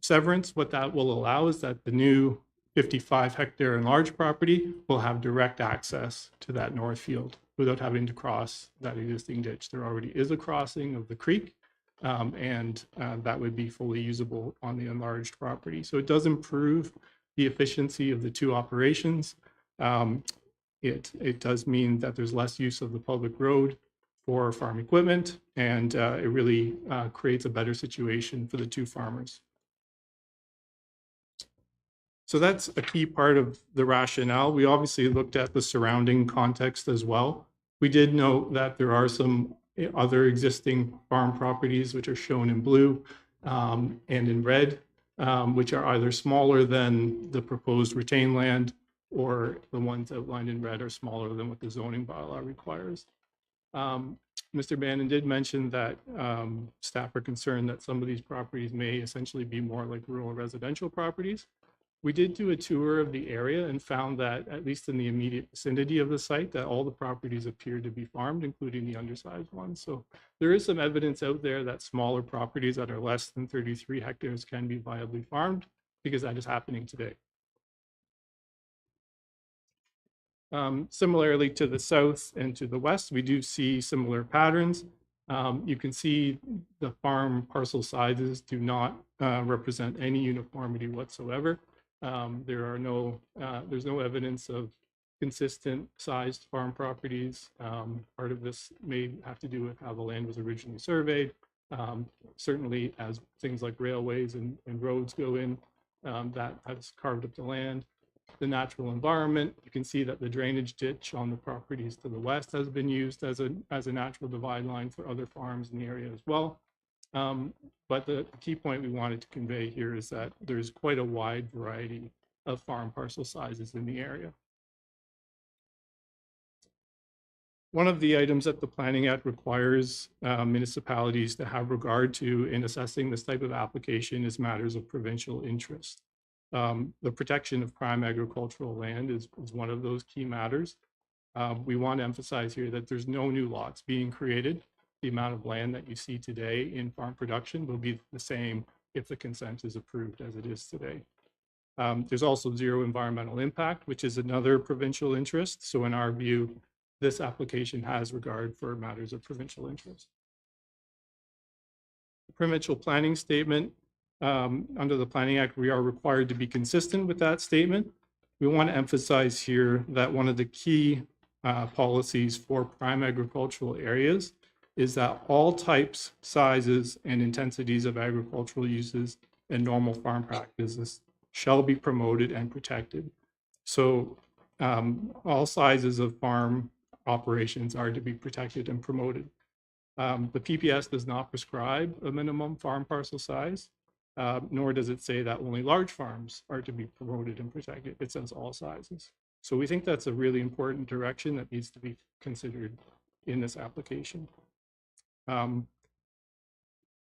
[SPEAKER 10] severance, what that will allow is that the new 55-hectare enlarged property will have direct access to that north field without having to cross that existing ditch. There already is a crossing of the creek, and that would be fully usable on the enlarged property. So it does improve the efficiency of the two operations. It does mean that there's less use of the public road for farm equipment, and it really creates a better situation for the two farmers. So that's a key part of the rationale. We obviously looked at the surrounding context as well. We did note that there are some other existing farm properties, which are shown in blue and in red, which are either smaller than the proposed retained land or the ones outlined in red are smaller than what the zoning bylaw requires. Mr. Bannon did mention that staff are concerned that some of these properties may essentially be more like rural residential properties. We did do a tour of the area and found that, at least in the immediate vicinity of the site, that all the properties appear to be farmed, including the undersized ones. So there is some evidence out there that smaller properties that are less than 33 hectares can be viably farmed, because that is happening today. Similarly to the south and to the west, we do see similar patterns. You can see the farm parcel sizes do not represent any uniformity whatsoever. There's no evidence of consistent sized farm properties. Part of this may have to do with how the land was originally surveyed. Certainly as things like railways and roads go in, that has carved up the land. The natural environment, you can see that the drainage ditch on the properties to the west has been used as a natural divide line for other farms in the area as well. But the key point we wanted to convey here is that there's quite a wide variety of farm parcel sizes in the area. One of the items that the Planning Act requires municipalities to have regard to in assessing this type of application is matters of provincial interest. The protection of prime agricultural land is one of those key matters. We want to emphasize here that there's no new lots being created. The amount of land that you see today in farm production will be the same if the consent is approved as it is today. There's also zero environmental impact, which is another provincial interest. So in our view, this application has regard for matters of provincial interest. The provincial planning statement. Under the Planning Act, we are required to be consistent with that statement. We want to emphasize here that one of the key policies for prime agricultural areas is that all types, sizes, and intensities of agricultural uses and normal farm practices shall be promoted and protected. So all sizes of farm operations are to be protected and promoted. The PPS does not prescribe a minimum farm parcel size. Nor does it say that only large farms are to be promoted and protected. It says all sizes. So we think that's a really important direction that needs to be considered in this application.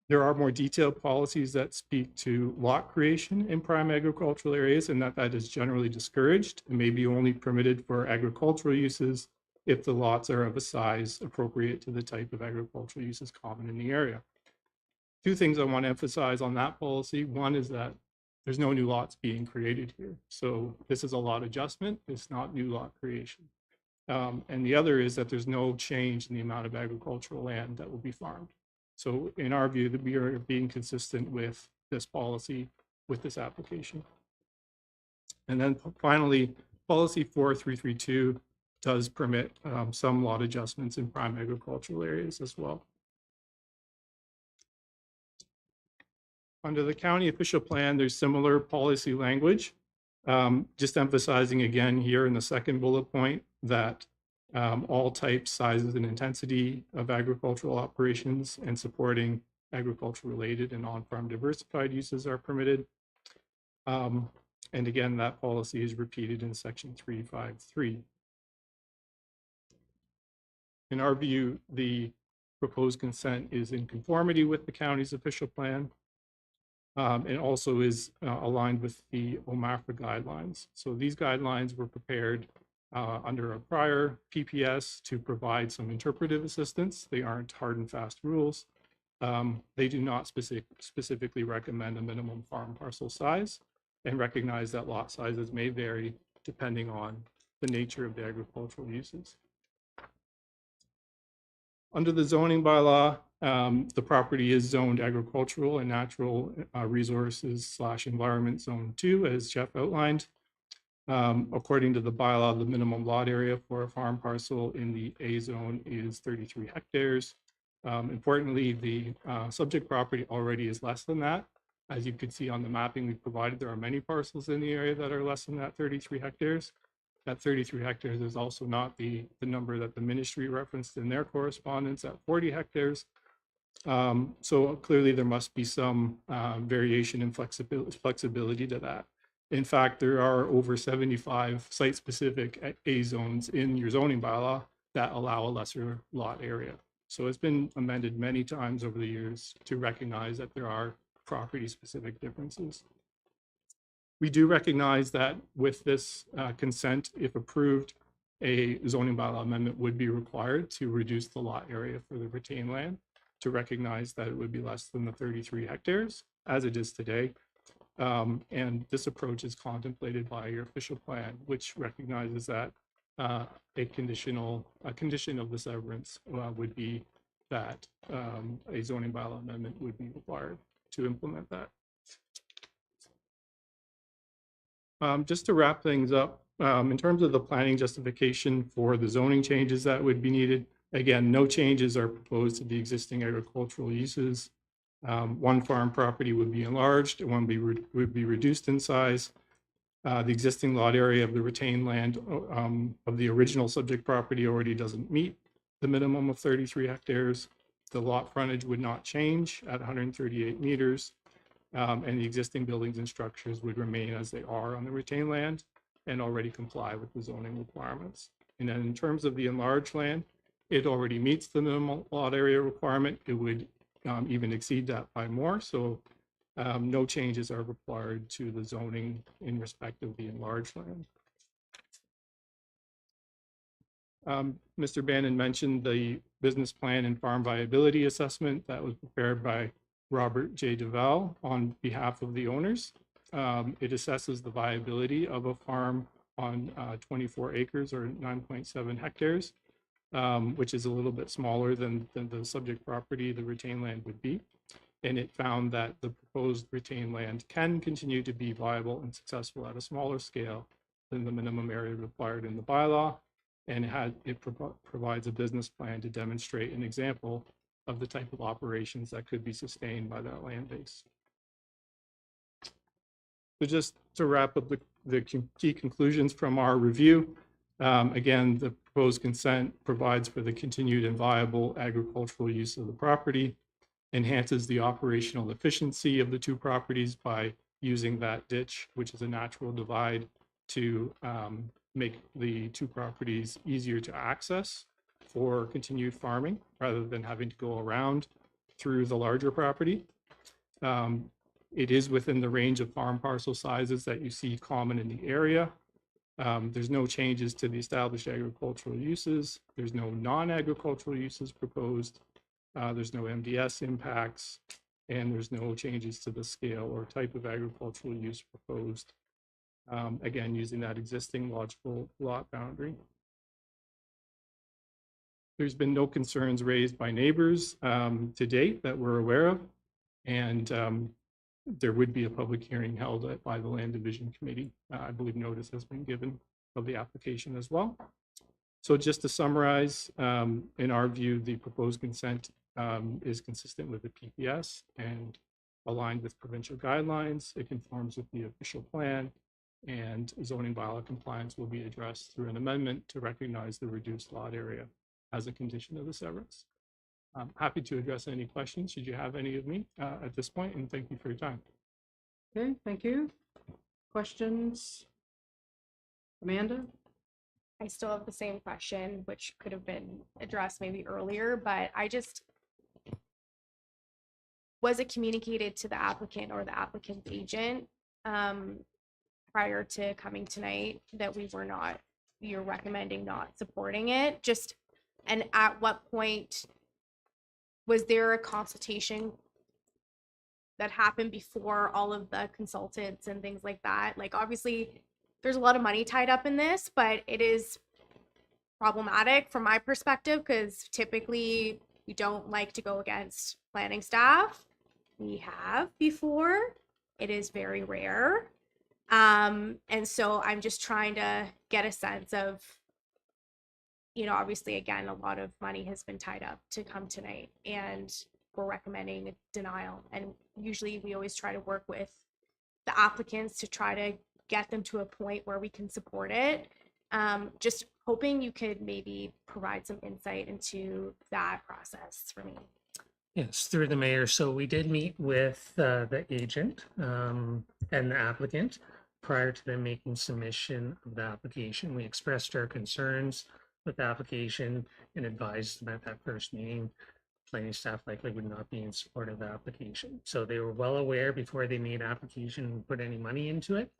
[SPEAKER 10] There are more detailed policies that speak to lot creation in prime agricultural areas, and that is generally discouraged and may be only permitted for agricultural uses if the lots are of a size appropriate to the type of agricultural uses common in the area. Two things I want to emphasize on that policy. One is that there's no new lots being created here. So this is a lot adjustment. It's not new lot creation. And the other is that there's no change in the amount of agricultural land that will be farmed. So in our view, that we are being consistent with this policy, with this application. And then finally, policy 4332 does permit some lot adjustments in prime agricultural areas as well. Under the county official plan, there's similar policy language, just emphasizing again here in the second bullet point that all types, sizes, and intensity of agricultural operations and supporting agriculture-related and on-farm diversified uses are permitted. And again, that policy is repeated in section 353. In our view, the proposed consent is in conformity with the county's official plan. And also is aligned with the OMAFRA guidelines. So these guidelines were prepared under a prior PPS to provide some interpretive assistance. They aren't hard and fast rules. They do not specifically recommend a minimum farm parcel size and recognize that lot sizes may vary depending on the nature of the agricultural uses. Under the zoning bylaw, the property is zoned agricultural and natural resources / environment zone 2, as Jeff outlined. According to the bylaw, the minimum lot area for a farm parcel in the A zone is 33 hectares. Importantly, the subject property already is less than that. As you can see on the mapping we provided, there are many parcels in the area that are less than that 33 hectares. That 33 hectares is also not the number that the ministry referenced in their correspondence at 40 hectares. So clearly there must be some variation and flexibility to that. In fact, there are over 75 site-specific A zones in your zoning bylaw that allow a lesser lot area. So it's been amended many times over the years to recognize that there are property-specific differences. We do recognize that with this consent, if approved, a zoning bylaw amendment would be required to reduce the lot area for the retained land, to recognize that it would be less than the 33 hectares as it is today. And this approach is contemplated by your official plan, which recognizes that a condition of the severance would be that a zoning bylaw amendment would be required to implement that. Just to wrap things up, in terms of the planning justification for the zoning changes that would be needed, again, no changes are proposed to the existing agricultural uses. One farm property would be enlarged, and one would be reduced in size. The existing lot area of the retained land of the original subject property already doesn't meet the minimum of 33 hectares. The lot frontage would not change at 138 meters, and the existing buildings and structures would remain as they are on the retained land and already comply with the zoning requirements. And then in terms of the enlarged land, it already meets the minimum lot area requirement. It would even exceed that by more. So no changes are required to the zoning in respect of the enlarged land. Mr. Bannon mentioned the business plan and farm viability assessment that was prepared by Robert J. Duval on behalf of the owners. It assesses the viability of a farm on 24 acres or 9.7 hectares, which is a little bit smaller than the subject property, the retained land would be. And it found that the proposed retained land can continue to be viable and successful at a smaller scale than the minimum area required in the bylaw. And it provides a business plan to demonstrate an example of the type of operations that could be sustained by that land base. So just to wrap up the key conclusions from our review, again, the proposed consent provides for the continued and viable agricultural use of the property, enhances the operational efficiency of the two properties by using that ditch, which is a natural divide, to make the two properties easier to access for continued farming rather than having to go around through the larger property. It is within the range of farm parcel sizes that you see common in the area. There's no changes to the established agricultural uses. There's no non-agricultural uses proposed. There's no MDS impacts, and there's no changes to the scale or type of agricultural use proposed. Again, using that existing logical lot boundary. There's been no concerns raised by neighbors to date that we're aware of, and there would be a public hearing held by the Land Division Committee. I believe notice has been given of the application as well. So just to summarize, in our view, the proposed consent is consistent with the PPS and aligned with provincial guidelines. It conforms with the official plan, and zoning bylaw compliance will be addressed through an amendment to recognize the reduced lot area as a condition of the severance. I'm happy to address any questions should you have any of me at this point, and thank you for your time.
[SPEAKER 1] Okay, thank you. Questions? Amanda?
[SPEAKER 7] I still have the same question, which could have been addressed maybe earlier, but was it communicated to the applicant or the applicant's agent prior to coming tonight that you're recommending not supporting it? And at what point was there a consultation that happened before all of the consultants and things like that? Like, obviously there's a lot of money tied up in this, but it is problematic from my perspective because typically we don't like to go against planning staff. We have before. It is very rare. And so I'm just trying to get a sense of, obviously, again, a lot of money has been tied up to come tonight, and we're recommending a denial. And usually we always try to work with the applicants to try to get them to a point where we can support it. Just hoping you could maybe provide some insight into that process for me.
[SPEAKER 11] Yes, through the mayor. So we did meet with the agent and the applicant. prior to them making submission of the application. We expressed our concerns with the application and advised them at that first meeting. Planning staff likely would not be in support of the application. So they were well aware before they made application and put any money into it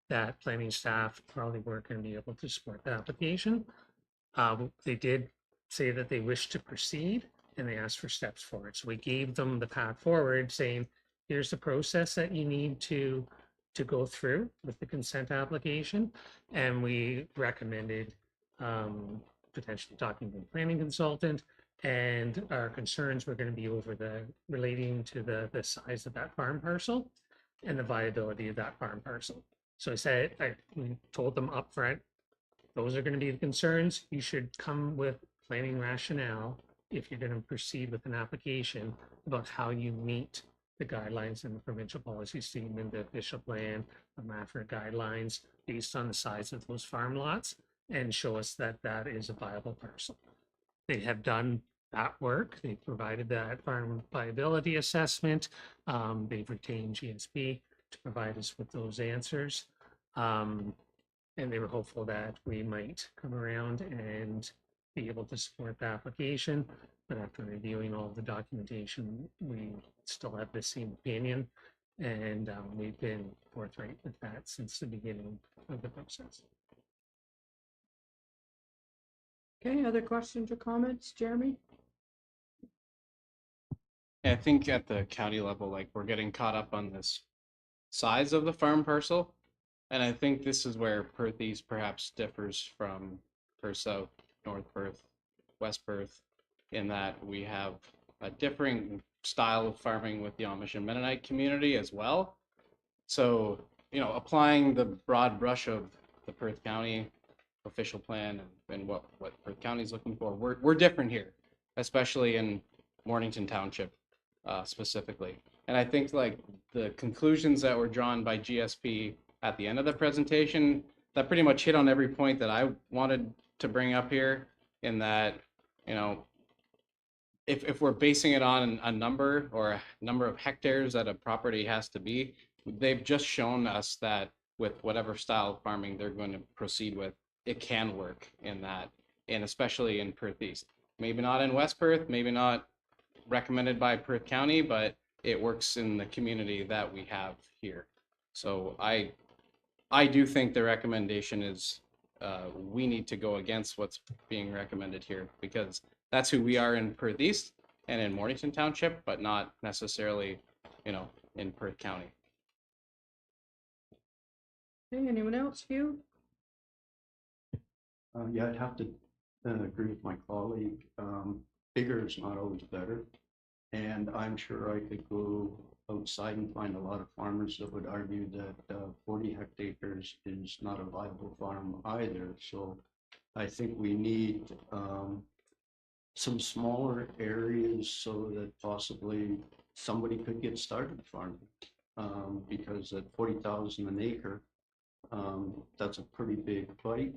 [SPEAKER 11] that planning staff probably weren't going to be able to support the application. They did say that they wished to proceed and they asked for steps forward. So we gave them the path forward saying, here's the process that you need to go through with the consent application. And we recommended potentially talking to the planning consultant, and our concerns were going to be over relating to the size of that farm parcel and the viability of that farm parcel. So we told them upfront, those are going to be the concerns. You should come with planning rationale if you're going to proceed with an application about how you meet the guidelines in the provincial policy statement, the official plan, the MAFRA guidelines based on the size of those farm lots, and show us that that is a viable parcel. They have done that work. They've provided that farm viability assessment. They've retained GSP to provide us with those answers. And they were hopeful that we might come around and be able to support the application. But after reviewing all of the documentation, we still have the same opinion. And we've been forthright with that since the beginning of the process.
[SPEAKER 1] Okay, other questions or comments, Jeremy?
[SPEAKER 12] I think at the county level, like we're getting caught up on this size of the farm parcel. And I think this is where Perth East perhaps differs from Perth South, North Perth, West Perth, in that we have a differing style of farming with the Amish and Mennonite community as well. So, applying the broad brush of the Perth County official plan and what Perth County is looking for, we're different here, especially in Mornington Township specifically. And I think like the conclusions that were drawn by GSP at the end of the presentation, that pretty much hit on every point that I wanted to bring up here, in that, if we're basing it on a number or a number of hectares that a property has to be, they've just shown us that with whatever style of farming they're going to proceed with, it can work in that, and especially in Perth East. Maybe not in West Perth, maybe not recommended by Perth County, but it works in the community that we have here. So I do think the recommendation is we need to go against what's being recommended here, because that's who we are in Perth East and in Mornington Township, but not necessarily, in Perth County.
[SPEAKER 1] Okay, anyone else, Hugh?
[SPEAKER 6] Yeah, I'd have to agree with my colleague. Bigger is not always better. And I'm sure I could go outside and find a lot of farmers that would argue that 40 hectares is not a viable farm either. So I think we need some smaller areas so that possibly somebody could get started farming. Because at 40,000 an acre, that's a pretty big bite.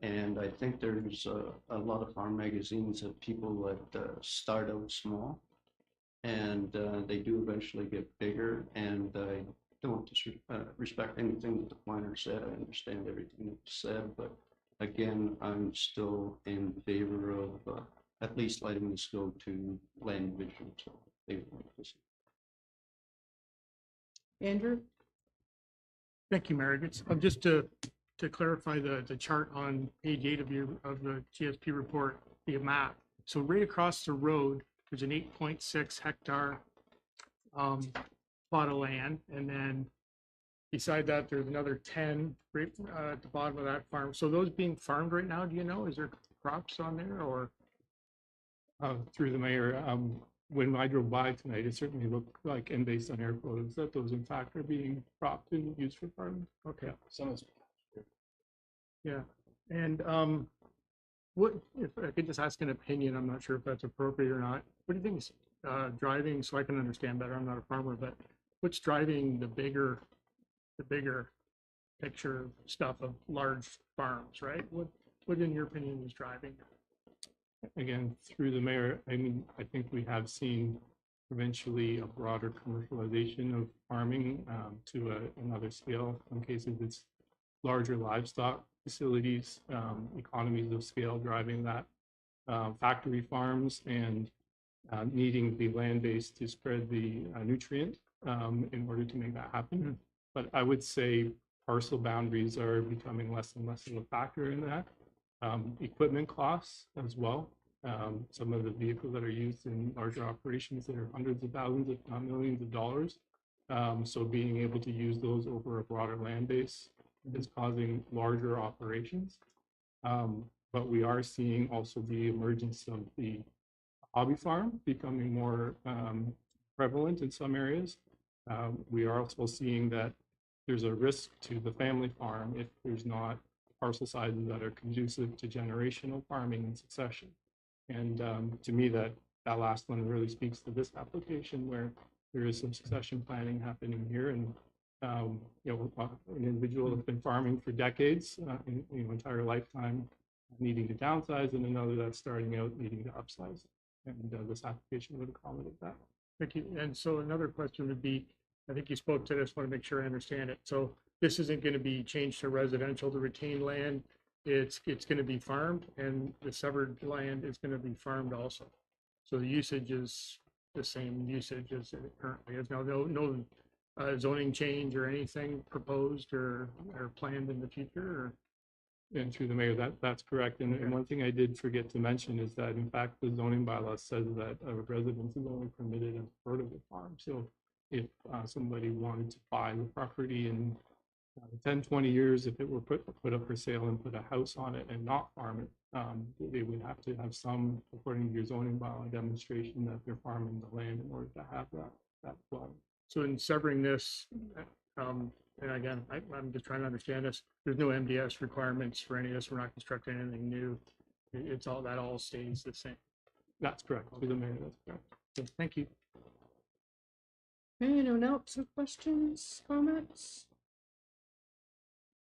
[SPEAKER 6] And I think there's a lot of farm magazines of people that start out small, and they do eventually get bigger. And I don't disrespect anything that the planner said. I understand everything that said, but again, I'm still in favor of at least letting this go to land division. So they want to see.
[SPEAKER 1] Andrew?
[SPEAKER 10] Thank you, Mary. Just to clarify the chart on page 8 of the GSP report, the map. So right across the road, there's an 8.6 hectare plot of land, and then beside that, there's another 10 right at the bottom of that farm. So those being farmed right now, do you know? Is there crops on there, or through the mayor? When I drove by tonight, it certainly looked like, and based on air photos, that those in fact are being cropped and used for farming. Okay.
[SPEAKER 12] Some of
[SPEAKER 10] Yeah, and what, if I could just ask an opinion, I'm not sure if that's appropriate or not. What do you think is driving, so I can understand better, I'm not a farmer, but what's driving the bigger picture stuff of large farms, right? What in your opinion is driving? Again, through the mayor, I mean, I think we have seen eventually a broader commercialization of farming to another scale. In some cases, it's larger livestock facilities, economies of scale driving that, factory farms, and needing the land base to spread the nutrient in order to make that happen. But I would say parcel boundaries are becoming less and less of a factor in that. Equipment costs as well. Some of the vehicles that are used in larger operations that are hundreds of thousands, if not millions of dollars. So being able to use those over a broader land base is causing larger operations. But we are seeing also the emergence of the hobby farm becoming more prevalent in some areas. We are also seeing that there's a risk to the family farm if there's not parcel sizes that are conducive to generational farming and succession. And to me, that last one really speaks to this application where there is some succession planning happening here. And an individual that's been farming for decades, entire lifetime, needing to downsize, and another that's starting out needing to upsize. And this application would accommodate that.
[SPEAKER 11] Thank you. And so another question would be, I think you spoke to this, want to make sure I understand it. So this isn't going to be changed to residential to retain land. It's going to be farmed, and the severed land is going to be farmed also. So the usage is the same usage as it currently is. Now, no zoning change or anything proposed or planned in the future? Or?
[SPEAKER 10] And through the mayor, that's correct. And one thing I did forget to mention is that, in fact, the zoning bylaw says that a residence is only permitted as part of the farm. So if somebody wanted to buy the property in 10, 20 years, if it were put up for sale and put a house on it and not farm it, they would have to have some, according to your zoning bylaw, demonstration that they're farming the land in order to have that flow.
[SPEAKER 11] So in severing this, and again, I'm just trying to understand this, there's no MDS requirements for any of this. We're not constructing anything new. It's all, that all stays the same.
[SPEAKER 10] That's correct. Through the mayor, that's correct.
[SPEAKER 11] So, thank you.
[SPEAKER 1] Anyone else with questions, comments?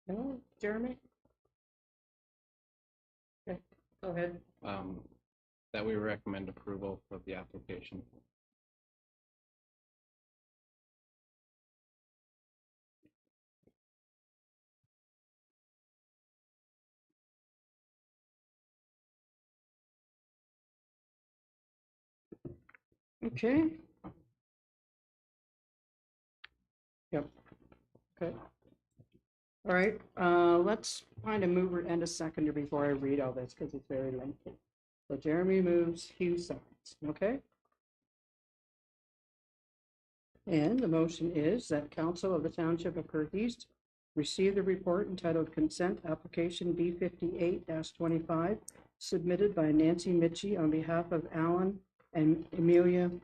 [SPEAKER 1] No, Jeremy? Okay, go ahead.
[SPEAKER 12] That we recommend approval of the application.
[SPEAKER 1] Okay. Yep. Okay. All right, let's find a mover and a seconder before I read all this because it's very lengthy. So Jeremy moves, Hugh seconds, okay? And the motion is that Council of the Township of Perth East receive the report entitled Consent Application B58-25 submitted by Nancy Mitchie on behalf of Alan and Emmeline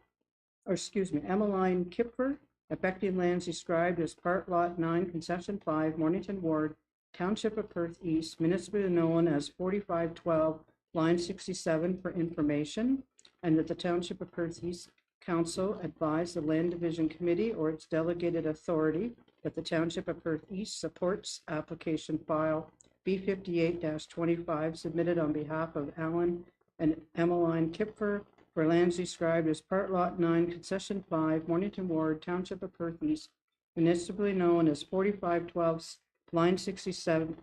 [SPEAKER 1] Kipfer, affecting lands described as Part Lot 9, Concession 5, Mornington Ward, Township of Perth East, municipally known as 4512, line 67 for information, and that the Township of Perth East Council advise the Land Division Committee or its delegated authority that the Township of Perth East supports application file B58-25 submitted on behalf of Alan and Emmeline Kipfer for lands described as Part Lot 9, Concession 5, Mornington Ward, Township of Perth East, municipally known as 4512, line 67,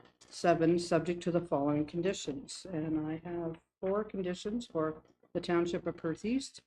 [SPEAKER 1] subject to the following conditions. And I have 4 conditions for the Township of Perth East.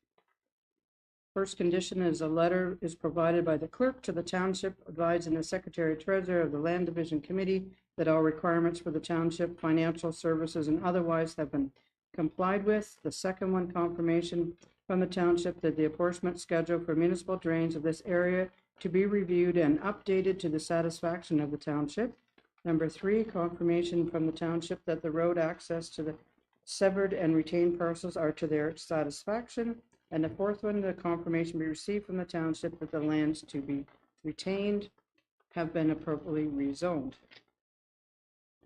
[SPEAKER 1] First condition is a letter is provided by the clerk to the township advising the secretary treasurer of the Land Division Committee that all requirements for the township, financial services, and otherwise have been complied with. The second one, confirmation from the township that the apportionment schedule for municipal drains of this area to be reviewed and updated to the satisfaction of the township. Number 3, confirmation from the township that the road access to the severed and retained parcels are to their satisfaction. And the fourth one, the confirmation be received from the township that the lands to be retained have been appropriately rezoned.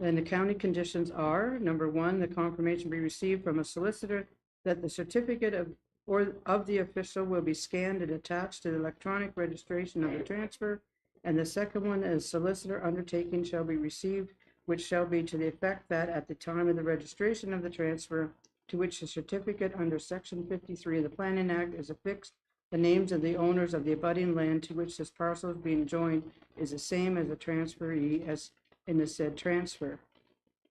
[SPEAKER 1] And the county conditions are, number 1, the confirmation be received from a solicitor that the certificate of the official will be scanned and attached to the electronic registration of the transfer. And the second one is solicitor undertaking shall be received, which shall be to the effect that at the time of the registration of the transfer, to which the certificate under Section 53 of the Planning Act is affixed, the names of the owners of the abutting land to which this parcel is being joined is the same as the transferee as in the said transfer.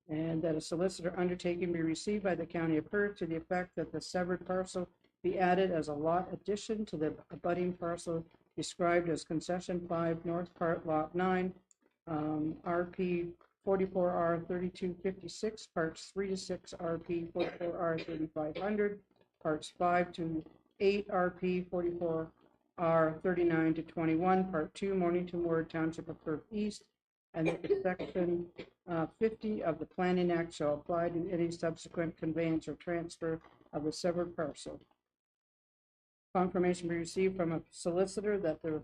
[SPEAKER 1] And that a solicitor undertaking be received by the County of Perth to the effect that the severed parcel be added as a lot addition to the abutting parcel described as concession 5 North Part Lot 9, RP 44R 3256, parts 3 to 6 RP 44R 3500, parts 5 to 8 RP 44R 39 to 21, part 2 Mornington Ward Township of Perth East, and that section 50 of the Planning Act shall apply to any subsequent conveyance or transfer of the severed parcel. Confirmation be received from a solicitor that the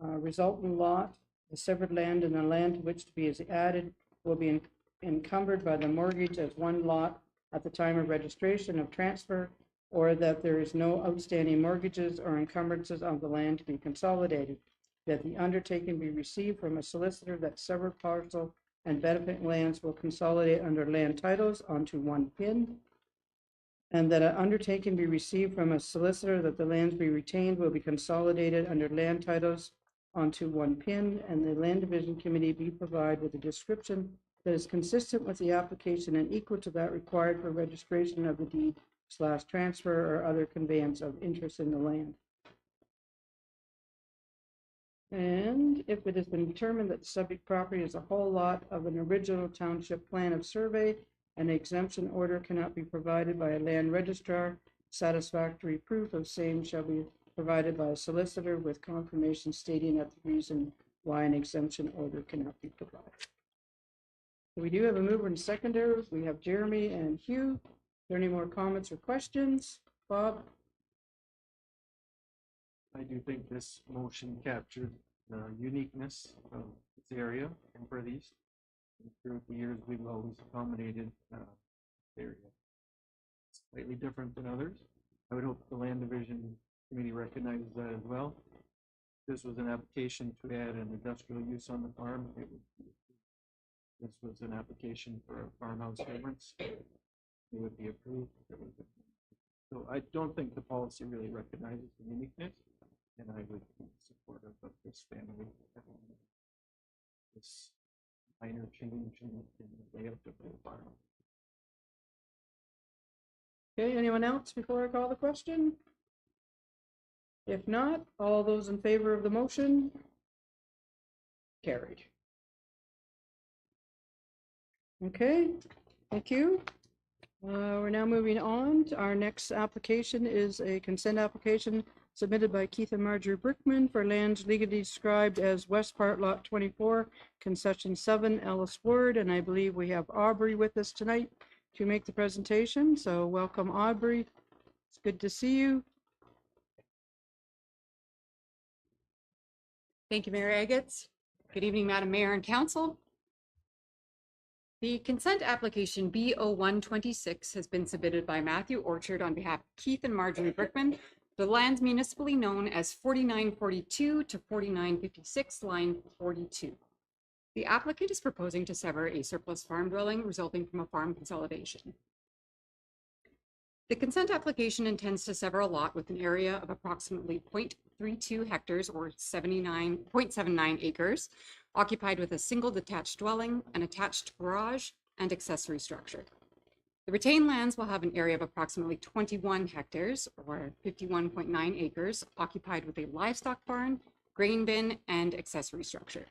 [SPEAKER 1] resultant lot, the severed land, and the land to which to be is added will be encumbered by the mortgage as one lot at the time of registration of transfer, or that there is no outstanding mortgages or encumbrances of the land to be consolidated, that the undertaking be received from a solicitor that severed parcel and benefit lands will consolidate under land titles onto one PIN, and that an undertaking be received from a solicitor that the lands be retained will be consolidated under land titles onto one PIN, and the Land Division Committee be provided with a description that is consistent with the application and equal to that required for registration of the deed/transfer or other conveyance of interest in the land. And if it has been determined that the subject property is a whole lot of an original township plan of survey, an exemption order cannot be provided by a land registrar, satisfactory proof of same shall be provided by a solicitor with confirmation stating that the reason why an exemption order cannot be provided. We do have a mover and seconder. We have Jeremy and Hugh. Are there any more comments or questions? Bob?
[SPEAKER 13] I do think this motion captured the uniqueness of this area and for these. Throughout the years, we've always accommodated this area. It's slightly different than others. I would hope the Land Division Committee recognizes that as well. This was an application to add an industrial use on the farm. This was an application for a farmhouse difference. It would be approved. So I don't think the policy really recognizes the uniqueness, and I would be supportive of this family. This minor change in the layout of the farm.
[SPEAKER 1] Okay, anyone else before I call the question? If not, all those in favor of the motion? Carried. Okay, thank you. We're now moving on. Our next application is a consent application submitted by Keith and Marjorie Brickman for lands legally described as West Part Lot 24, Concession 7, Ellis Ward, and I believe we have Aubrey with us tonight to make the presentation. So welcome, Aubrey. It's good to see you.
[SPEAKER 14] Thank you, Mayor Agates. Good evening, Madam Mayor and Council. The consent application B0126 has been submitted by Matthew Orchard on behalf of Keith and Marjorie Brickman, the lands municipally known as 4942 to 4956, line 42. The applicant is proposing to sever a surplus farm dwelling resulting from a farm consolidation. The consent application intends to sever a lot with an area of approximately 0.32 hectares or 0.79 acres, occupied with a single detached dwelling, an attached garage, and accessory structure. The retained lands will have an area of approximately 21 hectares or 51.9 acres, occupied with a livestock barn, grain bin, and accessory structure.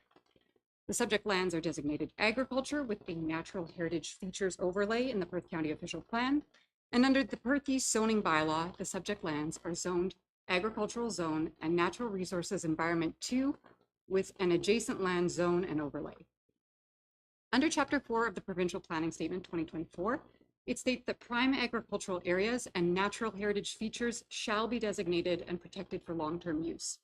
[SPEAKER 14] The subject lands are designated agriculture with a natural heritage features overlay in the Perth County Official Plan. And under the Perth East zoning bylaw, the subject lands are zoned agricultural zone and natural resources environment 2 with an adjacent land zone and overlay. Under Chapter 4 of the Provincial Planning Statement 2024, it states that prime agricultural areas and natural heritage features shall be designated and protected for long-term use.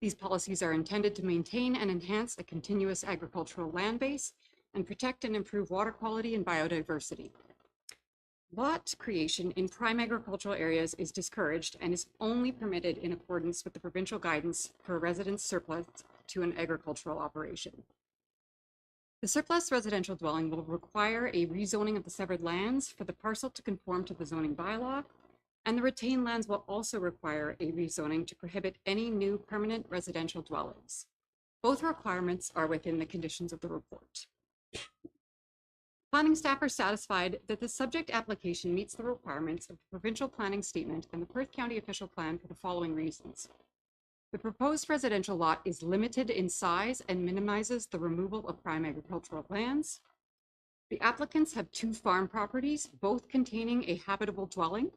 [SPEAKER 14] These policies are intended to maintain and enhance a continuous agricultural land base and protect and improve water quality and biodiversity. Lot creation in prime agricultural areas is discouraged and is only permitted in accordance with the provincial guidance for a residence surplus to an agricultural operation. The surplus residential dwelling will require a rezoning of the severed lands for the parcel to conform to the zoning bylaw, And the retained lands will also require a rezoning to prohibit any new permanent residential dwellings. Both requirements are within the conditions of the report. Planning staff are satisfied that the subject application meets the requirements of the provincial planning statement and the Perth County official plan for the following reasons. The proposed residential lot is limited in size and minimizes the removal of prime agricultural lands. The applicants have 2 farm properties, both containing a habitable dwelling.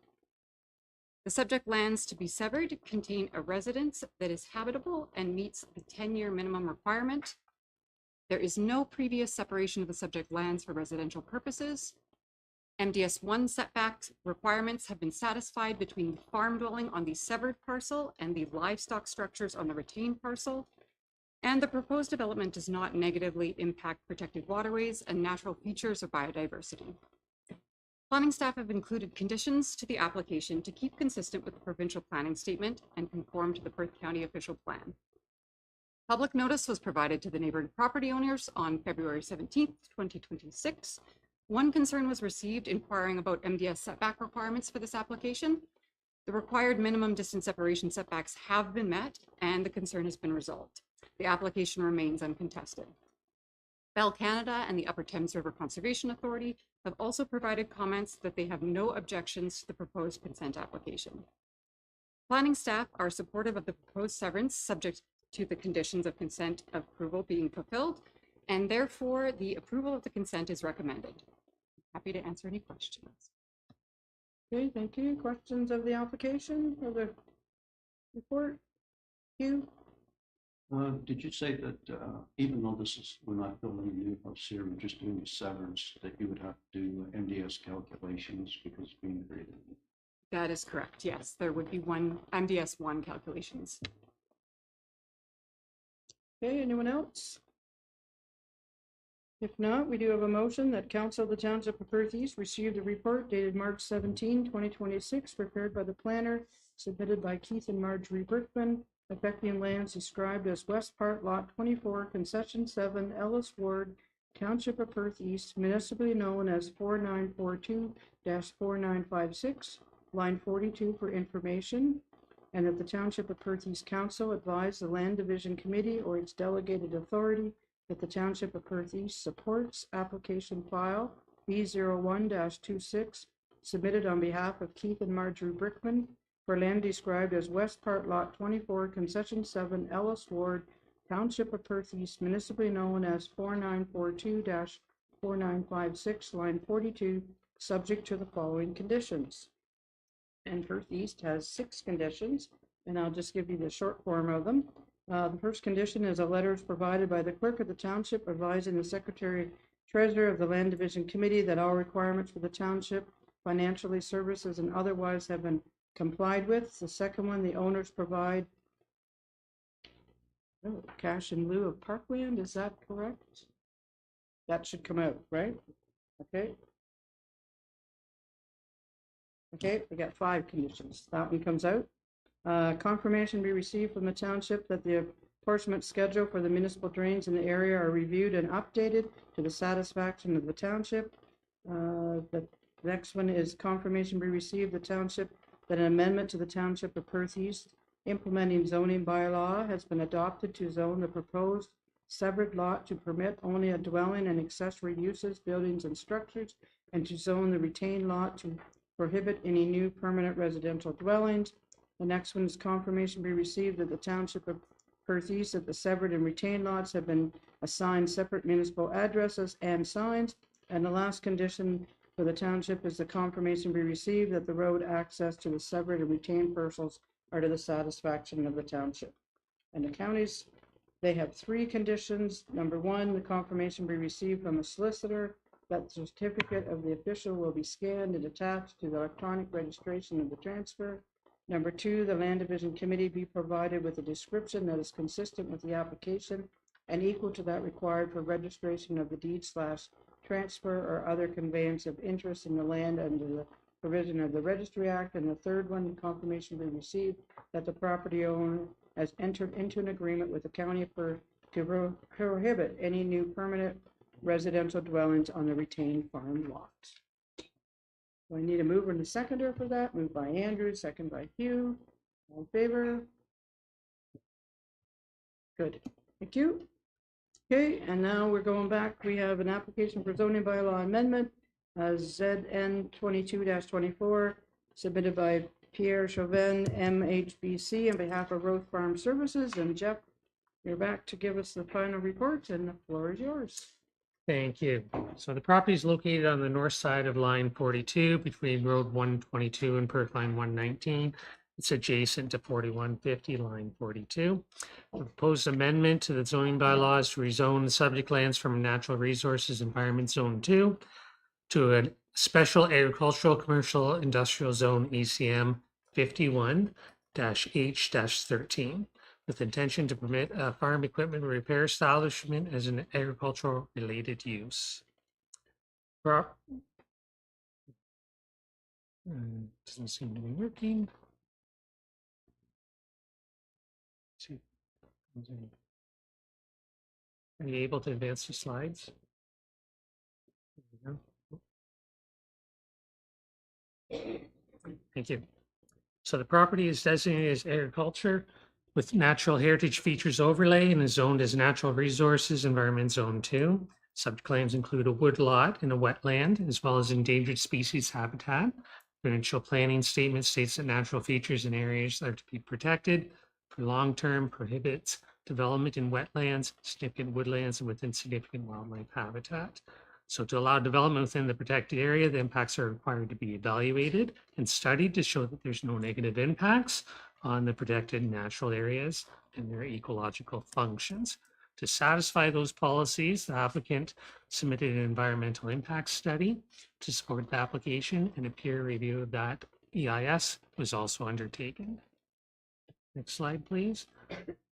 [SPEAKER 14] The subject lands to be severed contain a residence that is habitable and meets the 10-year minimum requirement. There is no previous separation of the subject lands for residential purposes. MDS 1 setback requirements have been satisfied between the farm dwelling on the severed parcel and the livestock structures on the retained parcel. And the proposed development does not negatively impact protected waterways and natural features of biodiversity. Planning staff have included conditions to the application to keep consistent with the provincial planning statement and conform to the Perth County official plan. Public notice was provided to the neighboring property owners on February 17th, 2026. One concern was received inquiring about MDS setback requirements for this application. The required minimum distance separation setbacks have been met and the concern has been resolved. The application remains uncontested. Bell Canada and the Upper Thames River Conservation Authority have also provided comments that they have no objections to the proposed consent application. Planning staff are supportive of the proposed severance subject to the conditions of consent approval being fulfilled, and therefore the approval of the consent is recommended. Happy to answer any questions.
[SPEAKER 1] Okay, thank you. Questions of the application or the report? Hugh?
[SPEAKER 6] Did you say that even though we're not building a new house here, we're just doing a severance, that you would have to do MDS calculations because it's being created?
[SPEAKER 14] That is correct. Yes, there would be one MDS 1 calculations.
[SPEAKER 1] Okay, anyone else? If not, we do have a motion that Council of the Township of Perth East received a report dated March 17, 2026, prepared by the planner, submitted by Keith and Marjorie Brickman, affecting lands described as West Part Lot 24, Concession 7, Ellis Ward, Township of Perth East, municipally known as 4942-4956, line 42 for information, and that the Township of Perth East Council advise the Land Division Committee or its delegated authority that the Township of Perth East supports application file B01-26 submitted on behalf of Keith and Marjorie Brickman for land described as West Part Lot 24, Concession 7, Ellis Ward, Township of Perth East, municipally known as 4942-4956, line 42, subject to the following conditions. And Perth East has 6 conditions, and I'll just give you the short form of them. The first condition is a letter is provided by the clerk of the township advising the secretary treasurer of the Land Division Committee that all requirements for the township, financially, services, and otherwise have been complied with. The second one, the owners provide cash in lieu of parkland. Is that correct? That should come out, right? Okay. Okay, we got 5 conditions. That one comes out. Confirmation be received from the township that the apportionment schedule for the municipal drains in the area are reviewed and updated to the satisfaction of the township. The next one is confirmation be received the township that an amendment to the Township of Perth East implementing zoning bylaw has been adopted to zone the proposed severed lot to permit only a dwelling and accessory uses, buildings, and structures, and to zone the retained lot to prohibit any new permanent residential dwellings. The next one is confirmation be received that the Township of Perth East that the severed and retained lots have been assigned separate municipal addresses and signs. And the last condition for the township is the confirmation be received that the road access to the severed and retained parcels are to the satisfaction of the township. And the counties, they have 3 conditions. Number 1, the confirmation be received from a solicitor that the certificate of the official will be scanned and attached to the electronic registration of the transfer. Number 2, the Land Division Committee be provided with a description that is consistent with the application and equal to that required for registration of the deed/transfer or other conveyance of interest in the land under the provision of the Registry Act. And the third one, confirmation be received that the property owner has entered into an agreement with the County of Perth to prohibit any new permanent residential dwellings on the retained farm lot. Do I need a mover and a seconder for that? Moved by Andrew, second by Hugh. All in favor? Good, thank you. Okay, and now we're going back. We have an application for zoning bylaw amendment, ZN 22-24, submitted by Pierre Chauvin, MHBC, on behalf of Roth Farm Services. And Jeff, you're back to give us the final report, and the floor is yours.
[SPEAKER 11] Thank you. So the property is located on the north side of line 42 between Road 122 and Perk line 119. It's adjacent to 4150 line 42. The proposed amendment to the zoning bylaws to rezone the subject lands from Natural Resources Environment Zone 2 to a Special Agricultural Commercial Industrial Zone ECM 51-H-13 with intention to permit a farm equipment repair establishment as an agricultural related use. Doesn't seem to be working. Are you able to advance the slides? There we go. Thank you. So the property is designated as agriculture with natural heritage features overlay and is zoned as natural resources environment zone 2. Subject claims include a wood lot and a wetland, as well as endangered species habitat. Provincial planning statement states that natural features and areas are to be protected for long-term, prohibits development in wetlands, significant woodlands, and within significant wildlife habitat. So to allow development within the protected area, the impacts are required to be evaluated and studied to show that there's no negative impacts on the protected natural areas and their ecological functions. To satisfy those policies, the applicant submitted an environmental impact study to support the application, and a peer review of that EIS was also undertaken. Next slide, please.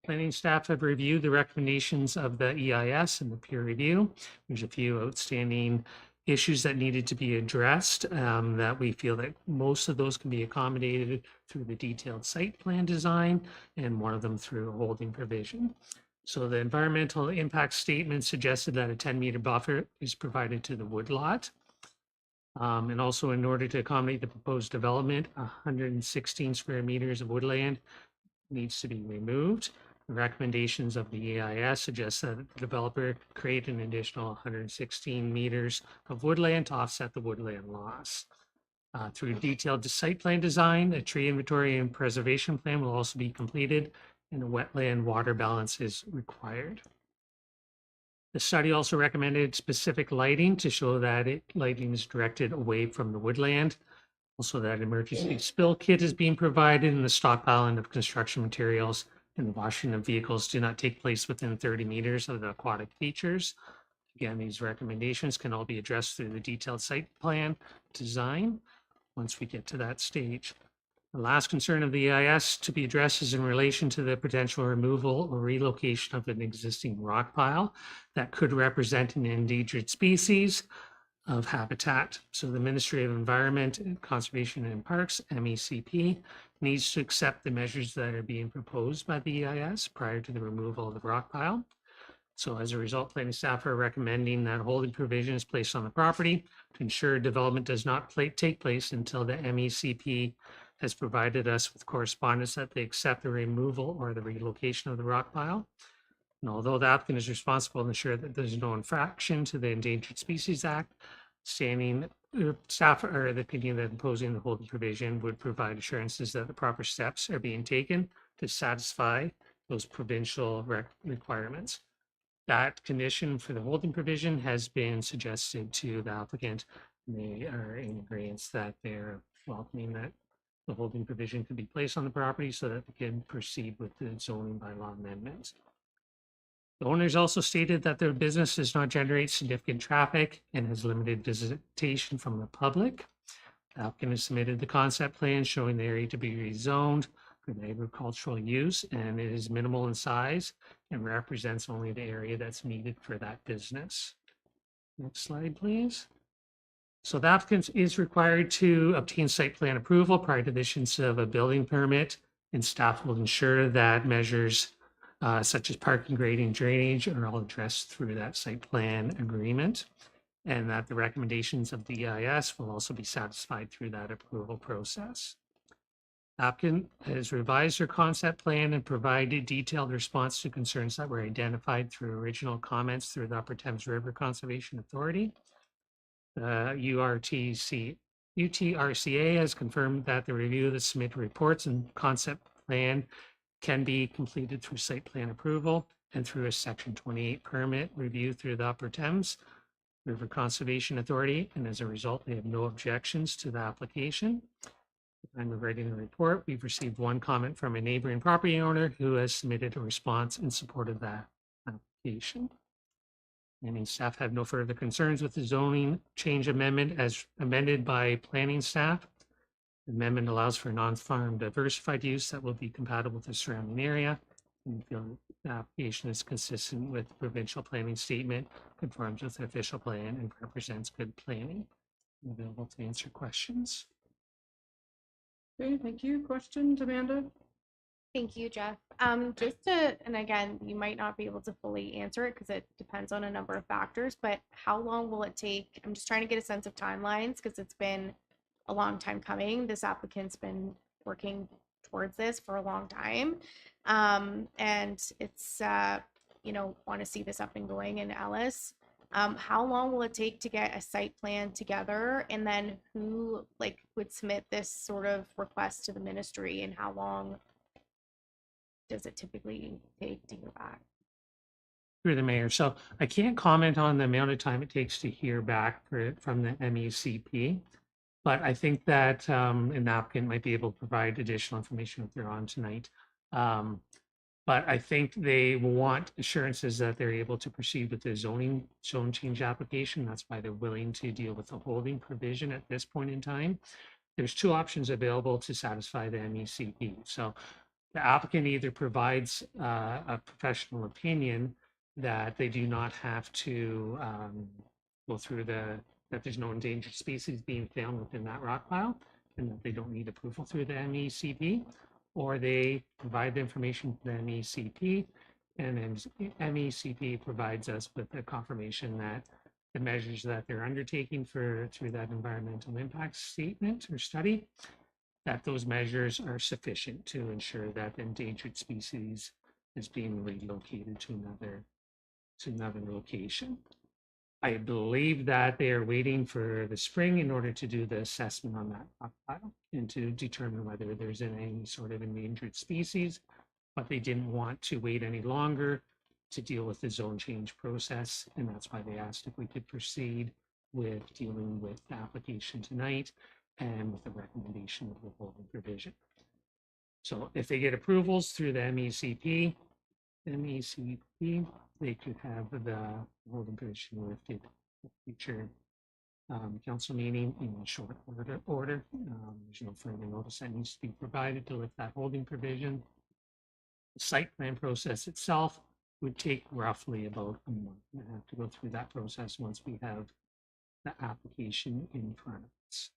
[SPEAKER 11] Planning staff have reviewed the recommendations of the EIS and the peer review. There's a few outstanding issues that needed to be addressed that we feel that most of those can be accommodated through the detailed site plan design, and one of them through a holding provision. So the environmental impact statement suggested that a 10-meter buffer is provided to the woodlot. And also, in order to accommodate the proposed development, 116 square meters of woodland needs to be removed. The recommendations of the EIS suggest that the developer create an additional 116 meters of woodland to offset the woodland loss. Through detailed site plan design, a tree inventory and preservation plan will also be completed, and a wetland water balance is required. The study also recommended specific lighting to show that lighting is directed away from the woodland. Also, that emergency spill kit is being provided, and the stockpiling of construction materials and the washing of vehicles do not take place within 30 meters of the aquatic features. Again, these recommendations can all be addressed through the detailed site plan design once we get to that stage. The last concern of the EIS to be addressed is in relation to the potential removal or relocation of an existing rock pile that could represent an endangered species of habitat. So the Ministry of Environment, Conservation and Parks, MECP, needs to accept the measures that are being proposed by the EIS prior to the removal of the rock pile. So as a result, planning staff are recommending that holding provision is placed on the property to ensure development does not take place until the MECP has provided us with correspondence that they accept the removal or the relocation of the rock pile. And although the applicant is responsible to ensure that there's no infraction to the Endangered Species Act, staff are of the opinion that imposing the holding provision would provide assurances that the proper steps are being taken to satisfy those provincial requirements. That condition for the holding provision has been suggested to the applicant. They are in agreement that they're welcoming that the holding provision could be placed on the property so that they can proceed with the zoning bylaw amendments. The owners also stated that their business does not generate significant traffic and has limited visitation from the public. The applicant has submitted the concept plan showing the area to be rezoned for the agricultural use, and it is minimal in size and represents only the area that's needed for that business. Next slide, please. So the applicant is required to obtain site plan approval prior to the issuance of a building permit, and staff will ensure that measures such as parking, grading, drainage are all addressed through that site plan agreement. and that the recommendations of the EIS will also be satisfied through that approval process. Applicant has revised their concept plan and provided detailed response to concerns that were identified through original comments through the Upper Thames River Conservation Authority. UTRCA has confirmed that the review of the submitted reports and concept plan can be completed through site plan approval and through a Section 28 permit review through the Upper Thames River Conservation Authority, and as a result, they have no objections to the application. At the time of writing the report, we've received one comment from a neighboring property owner who has submitted a response in support of that application. Any staff have no further concerns with the zoning change amendment as amended by planning staff. The amendment allows for non-farm diversified use that will be compatible with the surrounding area. And we feel the application is consistent with the provincial planning statement, conforms with the official plan, and represents good planning. I'm available to answer questions.
[SPEAKER 1] Okay, thank you. Questions, Amanda?
[SPEAKER 7] Thank you, Jeff. Just to, and again, you might not be able to fully answer it because it depends on a number of factors, but how long will it take? I'm just trying to get a sense of timelines because it's been a long time coming. This applicant's been working towards this for a long time. And it's, want to see this up and going in Ellis. How long will it take to get a site plan together? And then who would submit this sort of request to the ministry, and how long does it typically take to hear back?
[SPEAKER 11] Through the mayor. So I can't comment on the amount of time it takes to hear back from the MECP, but I think that an applicant might be able to provide additional information if they're on tonight. But I think they want assurances that they're able to proceed with the zone change application. That's why they're willing to deal with the holding provision at this point in time. There's two options available to satisfy the MECP. So the applicant either provides a professional opinion that they do not have to go through that there's no endangered species being found within that rock pile, and that they don't need approval through the MECP, or they provide the information to the MECP, and then MECP provides us with a confirmation that the measures that they're undertaking through that environmental impact statement or study, that those measures are sufficient to ensure that the endangered species is being relocated to another location. I believe that they are waiting for the spring in order to do the assessment on that rock pile and to determine whether there's any sort of endangered species, but they didn't want to wait any longer to deal with the zone change process. And that's why they asked if we could proceed with dealing with the application tonight and with the recommendation of the holding provision. So if they get approvals through the MECP, they could have the holding provision lifted at future council meeting in a short order. There's no further notice that needs to be provided to lift that holding provision. The site plan process itself would take roughly about a month and a half to go through that process once we have the application in front of us.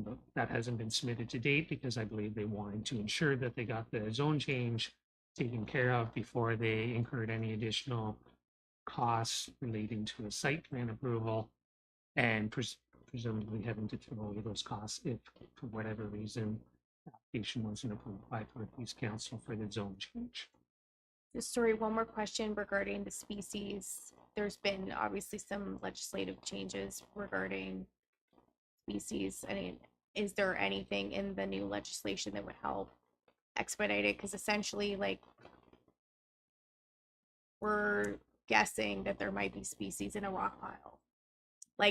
[SPEAKER 11] But that hasn't been submitted to date because I believe they wanted to ensure that they got the zone change taken care of before they incurred any additional costs relating to a site plan approval, and presumably having to throw away those costs if, for whatever reason, the application wasn't approved by Northeast Council for the zone change.
[SPEAKER 7] Just sorry, one more question regarding the species. There's been obviously some legislative changes regarding species. I mean, is there anything in the new legislation that would help expedite it? Because essentially, we're guessing that there might be species in a rock pile.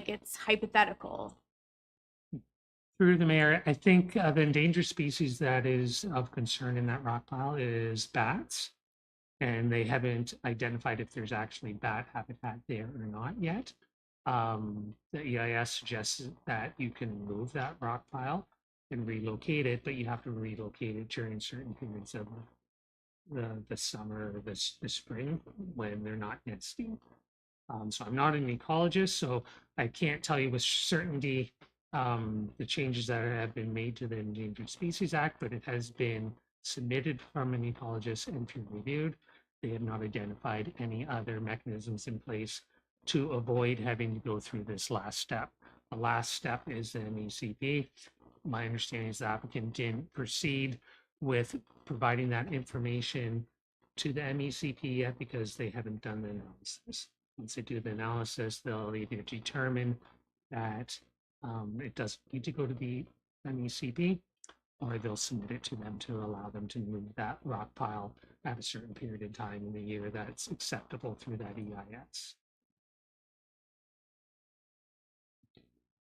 [SPEAKER 7] It's hypothetical.
[SPEAKER 11] Through the mayor, I think the endangered species that is of concern in that rock pile is bats. And they haven't identified if there's actually bat habitat there or not yet. The EIS suggests that you can move that rock pile and relocate it, but you have to relocate it during certain periods of the summer or the spring when they're not nesting. So I'm not an ecologist, so I can't tell you with certainty the changes that have been made to the Endangered Species Act, but it has been submitted from an ecologist and peer reviewed. They have not identified any other mechanisms in place to avoid having to go through this last step. The last step is the MECP. My understanding is the applicant didn't proceed with providing that information to the MECP yet because they haven't done the analysis. Once they do the analysis, they'll either determine that it doesn't need to go to the MECP, or they'll submit it to them to allow them to move that rock pile at a certain period of time in the year that's acceptable through that EIS.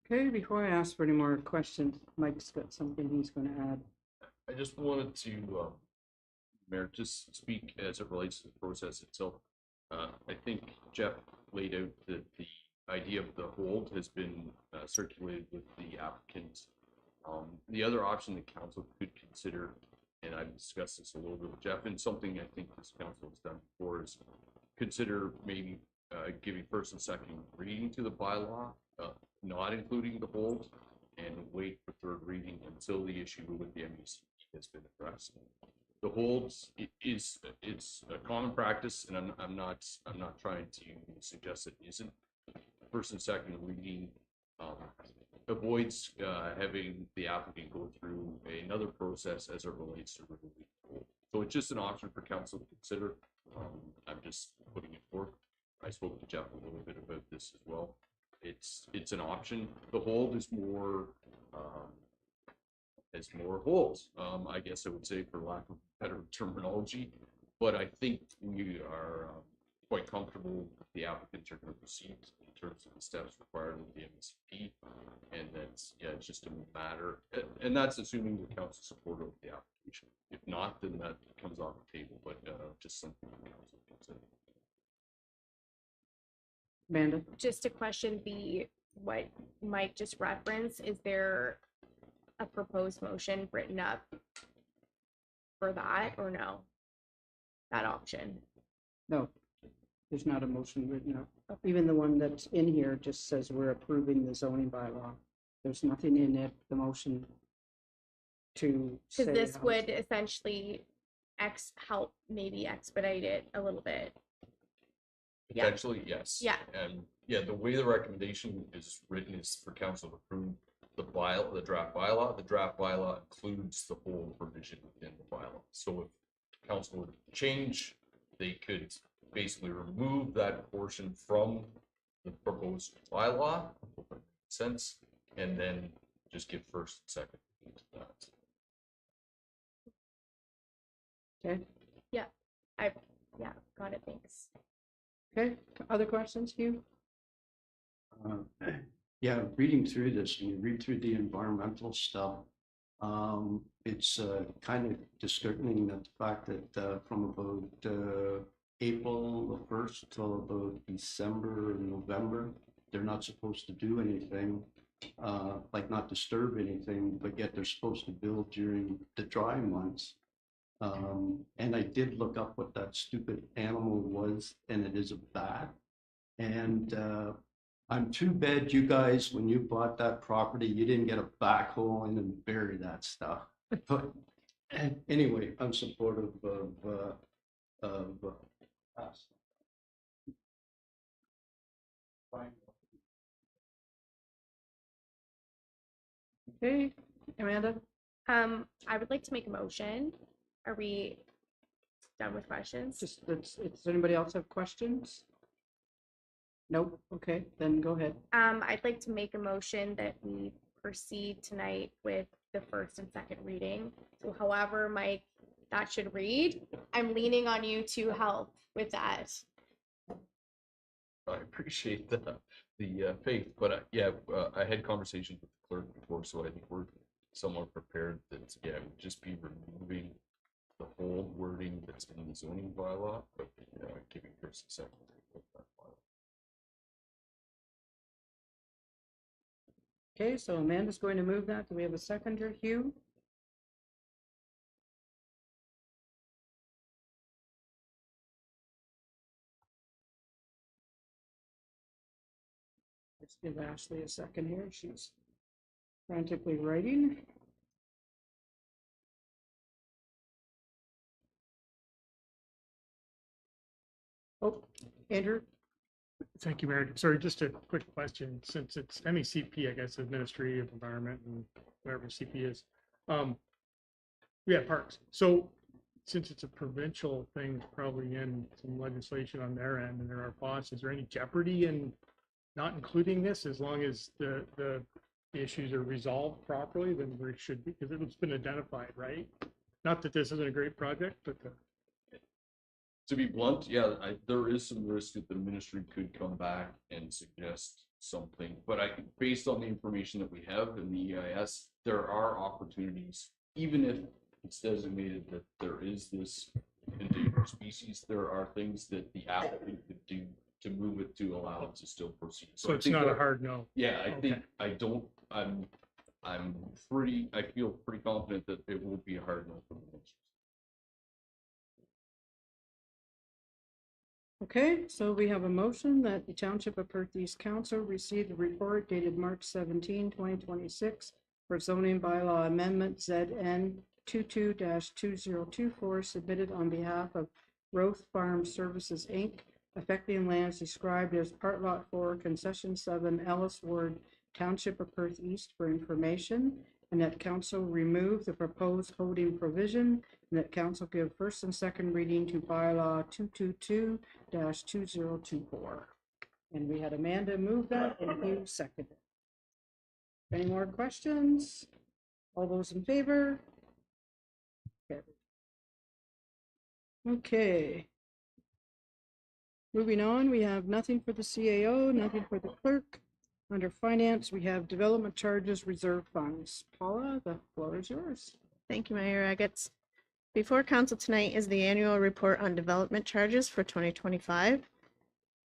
[SPEAKER 1] Okay, before I ask for any more questions, Mike's got something he's going to add.
[SPEAKER 15] I just wanted to, Mayor, just speak as it relates to the process itself. I think Jeff laid out that the idea of the hold has been circulated with the applicant. The other option the council could consider, and I've discussed this a little bit with Jeff, and something I think this council has done before, is consider maybe giving first and second reading to the bylaw, not including the hold, and wait for third reading until the issue with the MEC has been addressed. The holds it's a common practice, and I'm not trying to suggest it isn't. First and second reading avoids having the applicant go through another process as it relates to removing the hold. So it's just an option for council to consider. I'm just putting it forth. I spoke to Jeff a little bit about this as well. It's an option. The hold is more holds. I guess I would say, for lack of better terminology, but I think we are quite comfortable that the applicants are going to proceed in terms of the steps required of the MECP, and that's it's just a matter, and that's assuming the council support of the application. If not, then that comes off the table. But just something the council consider.
[SPEAKER 1] Amanda?
[SPEAKER 7] Just to question what Mike just referenced, is there a proposed motion written up for that, or no? That option?
[SPEAKER 1] No, there's not a motion written up. Even the one that's in here just says we're approving the zoning bylaw. There's nothing in it, the motion, to say.
[SPEAKER 7] Because this
[SPEAKER 1] how
[SPEAKER 7] would essentially help maybe expedite it a little bit. Yeah.
[SPEAKER 15] Potentially, yes.
[SPEAKER 7] Yeah.
[SPEAKER 15] And yeah, the way the recommendation is written is for council to approve the draft bylaw. The draft bylaw includes the whole provision within the bylaw. So if council were to change, they could basically remove that portion from the proposed bylaw, if that makes sense, and then just give first and second reading to that.
[SPEAKER 1] Okay.
[SPEAKER 7] Yeah, got it, thanks.
[SPEAKER 1] Okay, other questions, Hugh?
[SPEAKER 6] Yeah, reading through this, and you read through the environmental stuff, it's kind of disconcerting that the fact that from about April the 1st till about December and November, they're not supposed to do anything, like not disturb anything, but yet they're supposed to build during the dry months. And I did look up what that stupid animal was, and it is a bat. And I'm too bad you guys, when you bought that property, you didn't get a backhoe in and bury that stuff. But anyway, I'm supportive of us.
[SPEAKER 1] Okay, Amanda?
[SPEAKER 7] I would like to make a motion. Are we done with questions?
[SPEAKER 1] Does anybody else have questions? Nope, okay, then go ahead.
[SPEAKER 7] I'd like to make a motion that we proceed tonight with the first and second reading. So however, Mike, that should read, I'm leaning on you to help with that.
[SPEAKER 15] I appreciate the faith, but I had conversations with the clerk before, so I think we're somewhat prepared that it would just be removing the whole wording that's in the zoning bylaw, but giving first and second reading of that bylaw.
[SPEAKER 1] Okay, so Amanda's going to move that. Do we have a seconder, Hugh? Let's give Ashley a second here. She's frantically writing. Oh, Andrew,
[SPEAKER 10] Thank you, Mayor. Sorry, just a quick question, since it's MECP, I guess, Ministry of Environment and whatever CP is. Yeah, parks. So since it's a provincial thing, probably in some legislation on their end and there are costs, is there any jeopardy in not including this as long as the issues are resolved properly, then we should be, because it's been identified, right? Not that this isn't a great project, but
[SPEAKER 15] To be blunt, yeah, there is some risk that the ministry could come back and suggest something, but based on the information that we have in the EIS, there are opportunities, even if it's designated that there is this endangered species, there are things that the applicant could do to move it to allow it to still proceed.
[SPEAKER 10] so
[SPEAKER 15] I
[SPEAKER 10] it's
[SPEAKER 15] think
[SPEAKER 10] not a
[SPEAKER 15] that-
[SPEAKER 10] hard no.
[SPEAKER 15] Yeah, I think,
[SPEAKER 10] Okay.
[SPEAKER 15] I feel pretty confident that it won't be a hard no for the ministry.
[SPEAKER 1] Okay, so we have a motion that the Township of Perth East Council receive the report dated March 17, 2026 for zoning bylaw amendment ZN 22-2024 submitted on behalf of Roth Farm Services, Inc., affecting lands described as Part Lot 4, Concession 7, Ellis Ward, Township of Perth East for information, and that council remove the proposed holding provision, and that council give first and second reading to bylaw 222-2024. And we had Amanda move that and Hugh seconded. Any more questions? All those in favor? Carried. Okay. Moving on, we have nothing for the CAO, nothing for the clerk. Under finance, we have development charges, reserve funds. Paula, the floor is yours.
[SPEAKER 16] Thank you, Mayor Agates. Before council tonight is the annual report on development charges for 2025.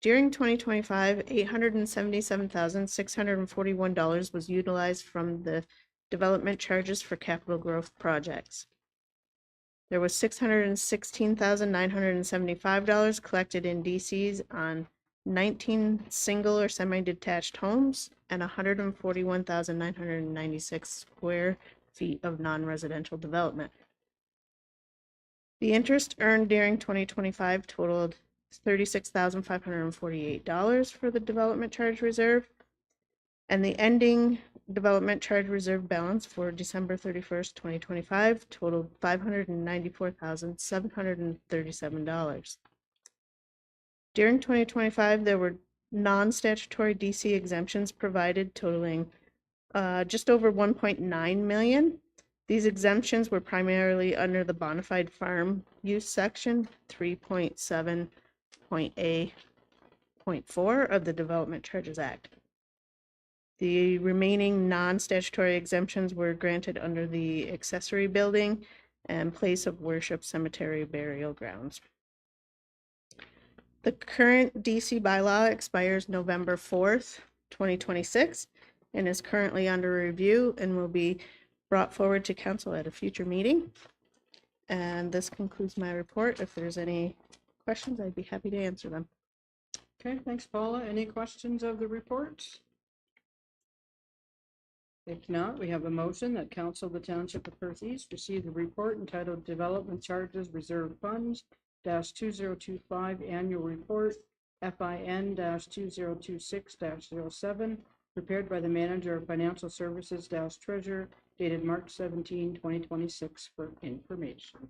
[SPEAKER 16] During 2025, $877,641 was utilized from the development charges for capital growth projects. There was $616,975 collected in DCs on 19 single or semi-detached homes and 141,996 square feet of non-residential development. The interest earned during 2025 totaled $36,548 for the development charge reserve, and the ending development charge reserve balance for December 31st, 2025 totaled $594,737. During 2025, there were non-statutory DC exemptions provided totaling just over 1.9 million. These exemptions were primarily under the bona fide farm use section 3.7.A.4 of the Development Charges Act. The remaining non-statutory exemptions were granted under the accessory building and place of worship cemetery burial grounds. The current DC bylaw expires November 4th, 2026, and is currently under review and will be brought forward to council at a future meeting. And this concludes my report. If there's any questions, I'd be happy to answer them.
[SPEAKER 1] Okay, thanks, Paula. Any questions of the report? If not, we have a motion that council of the Township of Perth East receive the report entitled Development Charges Reserve Funds -2025 Annual Report FIN -2026-07 prepared by the Manager of Financial Services Treasurer dated March 17, 2026 for information.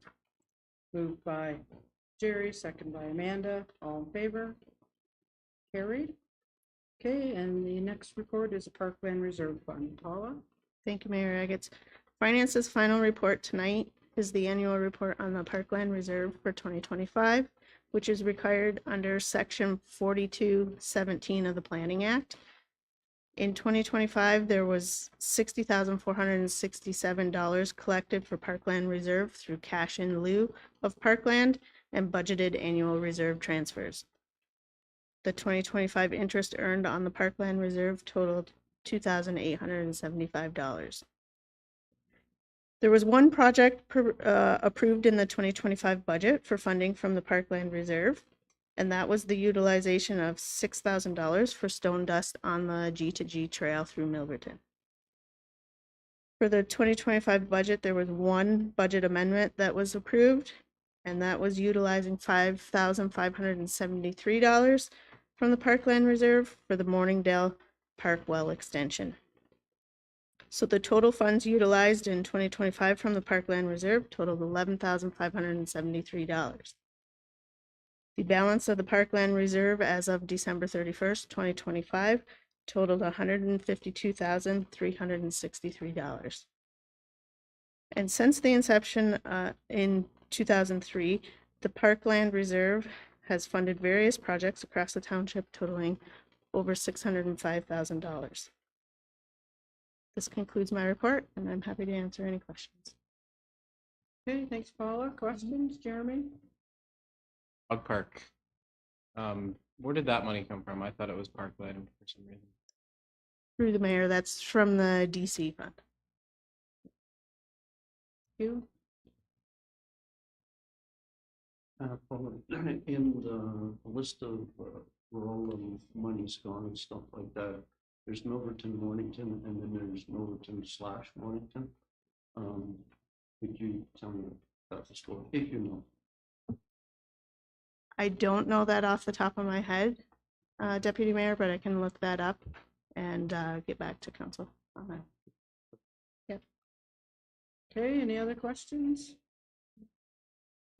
[SPEAKER 1] Moved by Jerry, second by Amanda. All in favor? Carried. Okay, and the next report is the Parkland Reserve Fund. Paula?
[SPEAKER 16] Thank you, Mayor Agates. Finance's final report tonight is the annual report on the Parkland Reserve for 2025, which is required under Section 4217 of the Planning Act. In 2025, there was $60,467 collected for Parkland Reserve through cash in lieu of Parkland and budgeted annual reserve transfers. The 2025 interest earned on the Parkland Reserve totaled $2,875. There was one project approved in the 2025 budget for funding from the Parkland Reserve, and that was the utilization of $6,000 for stone dust on the G2G trail through Milverton. For the 2025 budget, there was one budget amendment that was approved, and that was utilizing $5,573 from the Parkland Reserve for the Morningdale Park Well Extension. So the total funds utilized in 2025 from the Parkland Reserve totaled $11,573. The balance of the Parkland Reserve as of December 31st, 2025 totaled $152,363. And since the inception in 2003, the Parkland Reserve has funded various projects across the township totaling over $605,000. This concludes my report, and I'm happy to answer any questions.
[SPEAKER 1] Okay, thanks, Paula. Questions, Jeremy?
[SPEAKER 12] Dog park. Where did that money come from? I thought it was Parkland for some reason.
[SPEAKER 16] Through the mayor, that's from the DC fund.
[SPEAKER 1] You?
[SPEAKER 6] Paula, in the list of where all the money's gone and stuff like that, there's Milverton, Mornington, and then there's Milverton/Mornington. Could you tell me about the story, if you know?
[SPEAKER 16] I don't know that off the top of my head, Deputy Mayor, but I can look that up and get back to council on that. Yep.
[SPEAKER 1] Okay, any other questions?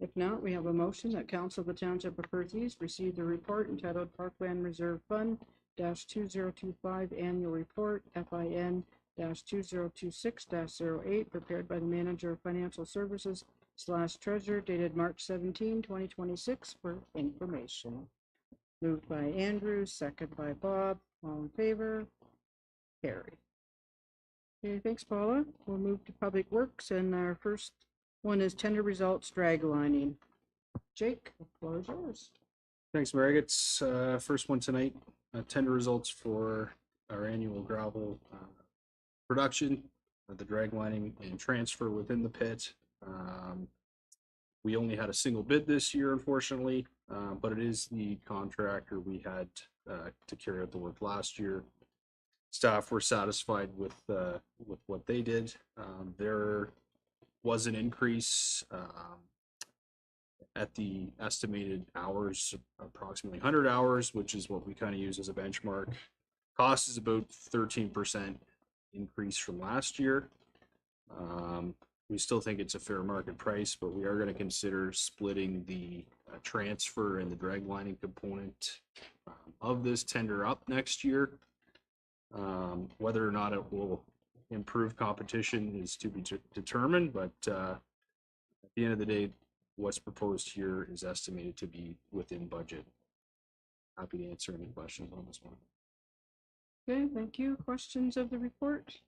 [SPEAKER 1] If not, we have a motion that Council of the Township of Perth East receive the report entitled Parkland Reserve Fund -2025 Annual Report FIN -2026-08 prepared by the Manager of Financial Services / Treasurer dated March 17, 2026 for information. Moved by Andrew, second by Bob. All in favor? Carry. Okay, thanks, Paula. We'll move to Public Works, and our first one is tender results drag lining. Jake, the floor is yours.
[SPEAKER 17] Thanks, Margaret's. First one tonight, tender results for our annual gravel production, the drag lining and transfer within the pit. We only had a single bid this year, unfortunately, but it is the contractor we had to carry out the work last year. Staff were satisfied with what they did. There was an increase at the estimated hours, approximately 100 hours, which is what we kind of use as a benchmark. Cost is about 13% increase from last year. We still think it's a fair market price, but we are going to consider splitting the transfer and the drag lining component of this tender up next year. Whether or not it will improve competition is to be determined, but at the end of the day, what's proposed here is estimated to be within budget. Happy to answer any questions on this one.
[SPEAKER 1] Okay, thank you. Questions of the report?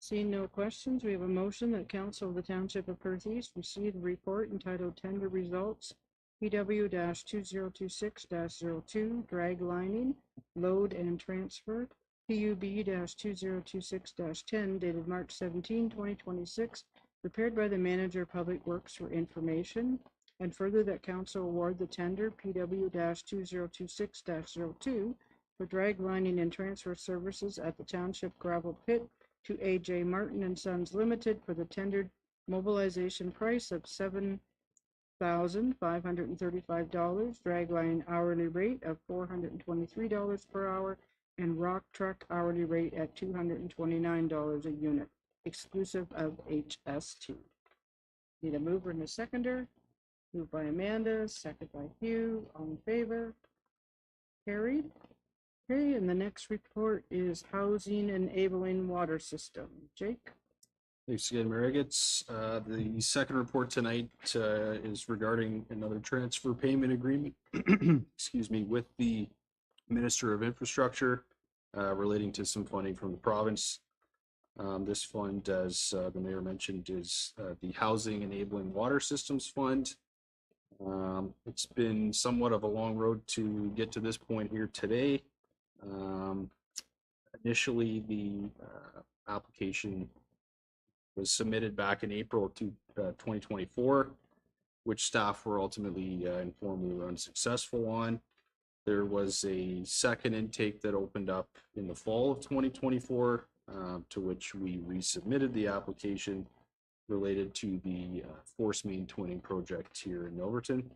[SPEAKER 1] Seeing no questions, we have a motion that Council of the Township of Perth East receive the report entitled Tender Results PW-2026-02 Drag Lining, Load and Transfer, PUB-2026-10 dated March 17, 2026, prepared by the Manager of Public Works for information, and further that Council award the tender PW-2026-02 for drag lining and transfer services at the Township Gravel Pit to A.J. Martin and Sons Limited for the tendered mobilization price of $7,535, drag line hourly rate of $423 per hour, and rock truck hourly rate at $229 a unit, exclusive of HST. Need a mover and a seconder. Moved by Amanda, second by Hugh. All in favor? Carried. Okay, and the next report is Housing Enabling Water System. Jake?
[SPEAKER 17] Thanks again, Margaret's. The second report tonight is regarding another transfer payment agreement, excuse me, with the Minister of Infrastructure relating to some funding from the province. This fund, as the mayor mentioned, is the Housing Enabling Water Systems Fund. It's been somewhat of a long road to get to this point here today. Initially, the application was submitted back in April of 2024, which staff were ultimately informed we were unsuccessful on. There was a second intake that opened up in the fall of 2024, to which we resubmitted the application related to the force main twinning project here in Milverton.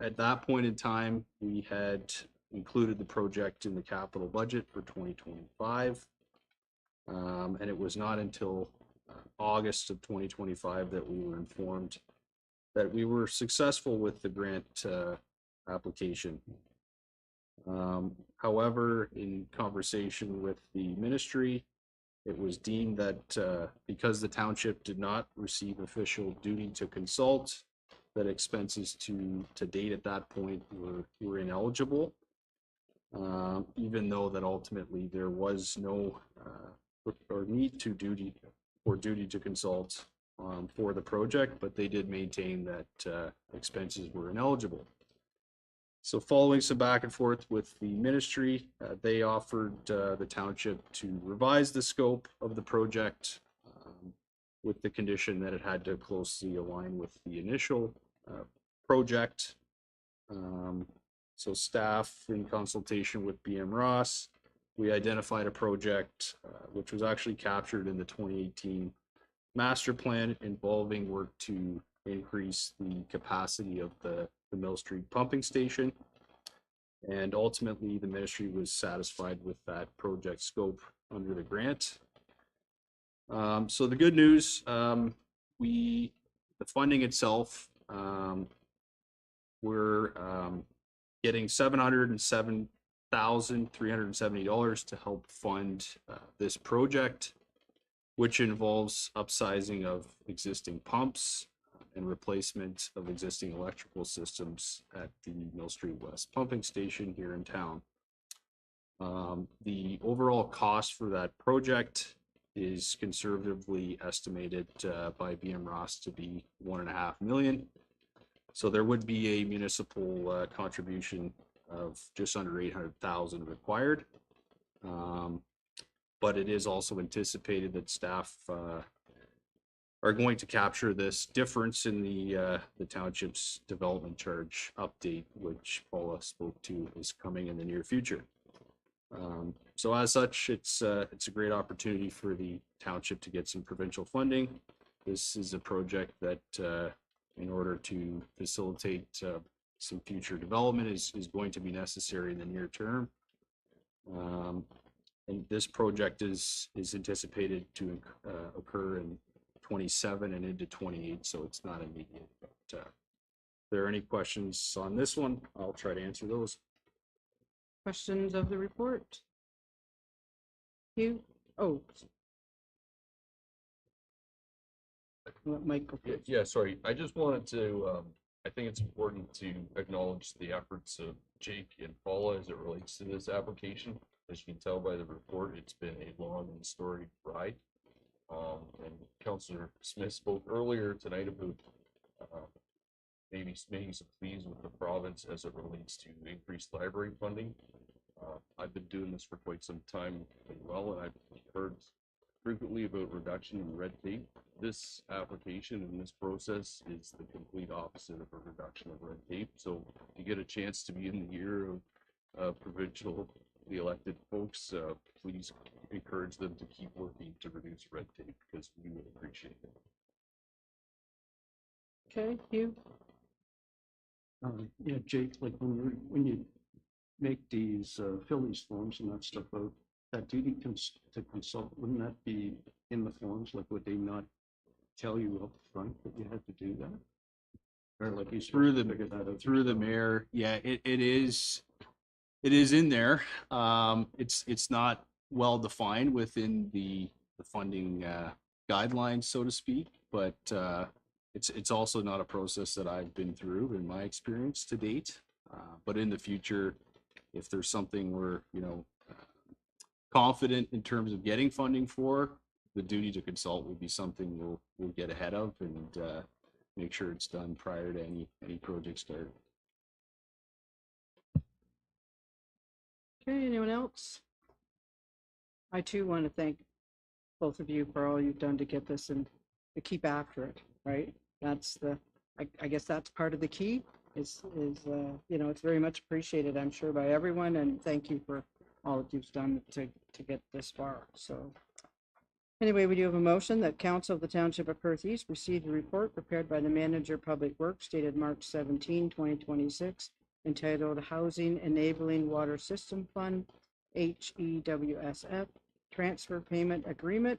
[SPEAKER 17] At that point in time, we had included the project in the capital budget for 2025. And it was not until August of 2025 that we were informed that we were successful with the grant application. However, in conversation with the ministry, it was deemed that because the township did not receive official duty to consult, that expenses to date at that point were ineligible, even though that ultimately there was no or need to duty to consult for the project, but they did maintain that expenses were ineligible. So following some back and forth with the ministry, they offered the township to revise the scope of the project with the condition that it had to closely align with the initial project. So staff, in consultation with BM Ross, we identified a project which was actually captured in the 2018 master plan, involving work to increase the capacity of the Mill Street pumping station. And ultimately, the ministry was satisfied with that project scope under the grant. So the good news, the funding itself, we're getting $707,370 to help fund this project, which involves upsizing of existing pumps and replacement of existing electrical systems at the Mill Street West pumping station here in town. The overall cost for that project is conservatively estimated by BM Ross to be $1.5 million. So there would be a municipal contribution of just under $800,000 required. But it is also anticipated that staff are going to capture this difference in the township's development charge update, which Paula spoke to, is coming in the near future. So as such, it's a great opportunity for the township to get some provincial funding. This is a project that, in order to facilitate some future development, is going to be necessary in the near term. And this project is anticipated to occur in 27 and into 28, so it's not immediate. But if there are any questions on this one, I'll try to answer those.
[SPEAKER 1] Questions of the report? You? Oh. Microphone.
[SPEAKER 15] Yeah, sorry. I just wanted to, I think it's important to acknowledge the efforts of Jake and Paula as it relates to this application. As you can tell by the report, it's been a long and storied ride. And Councillor Smith spoke earlier tonight about maybe making some pleas with the province as it relates to increased library funding. I've been doing this for quite some time as well, and I've heard frequently about reduction in red tape. This application and this process is the complete opposite of a reduction of red tape. So if you get a chance to be in the ear of provincial the elected folks, please encourage them to keep working to reduce red tape, because we would appreciate it.
[SPEAKER 1] Okay, you?
[SPEAKER 6] Yeah, Jake, like when you make these, fill these forms and that stuff out, that duty to consult, wouldn't that be in the forms? Like, would they not tell you up front that you had to do that? Or like you
[SPEAKER 17] Through
[SPEAKER 6] figure that out
[SPEAKER 17] the
[SPEAKER 6] yourself?
[SPEAKER 17] mayor, yeah, it is in there. It's not well defined within the funding guidelines, so to speak, but it's also not a process that I've been through in my experience to date. But in the future, if there's something we're confident in terms of getting funding for, the duty to consult will be something we'll get ahead of and make sure it's done prior to any project start.
[SPEAKER 1] Okay, anyone else? I too want to thank both of you for all you've done to get this and to keep after it, right? That's I guess that's part of the key is it's very much appreciated, I'm sure, by everyone, and thank you for all that you've done to get this far. So Anyway, we do have a motion that Council of the Township of Perth East receive the report prepared by the Manager of Public Works dated March 17, 2026, entitled Housing Enabling Water System Fund, HEWSF, Transfer Payment Agreement,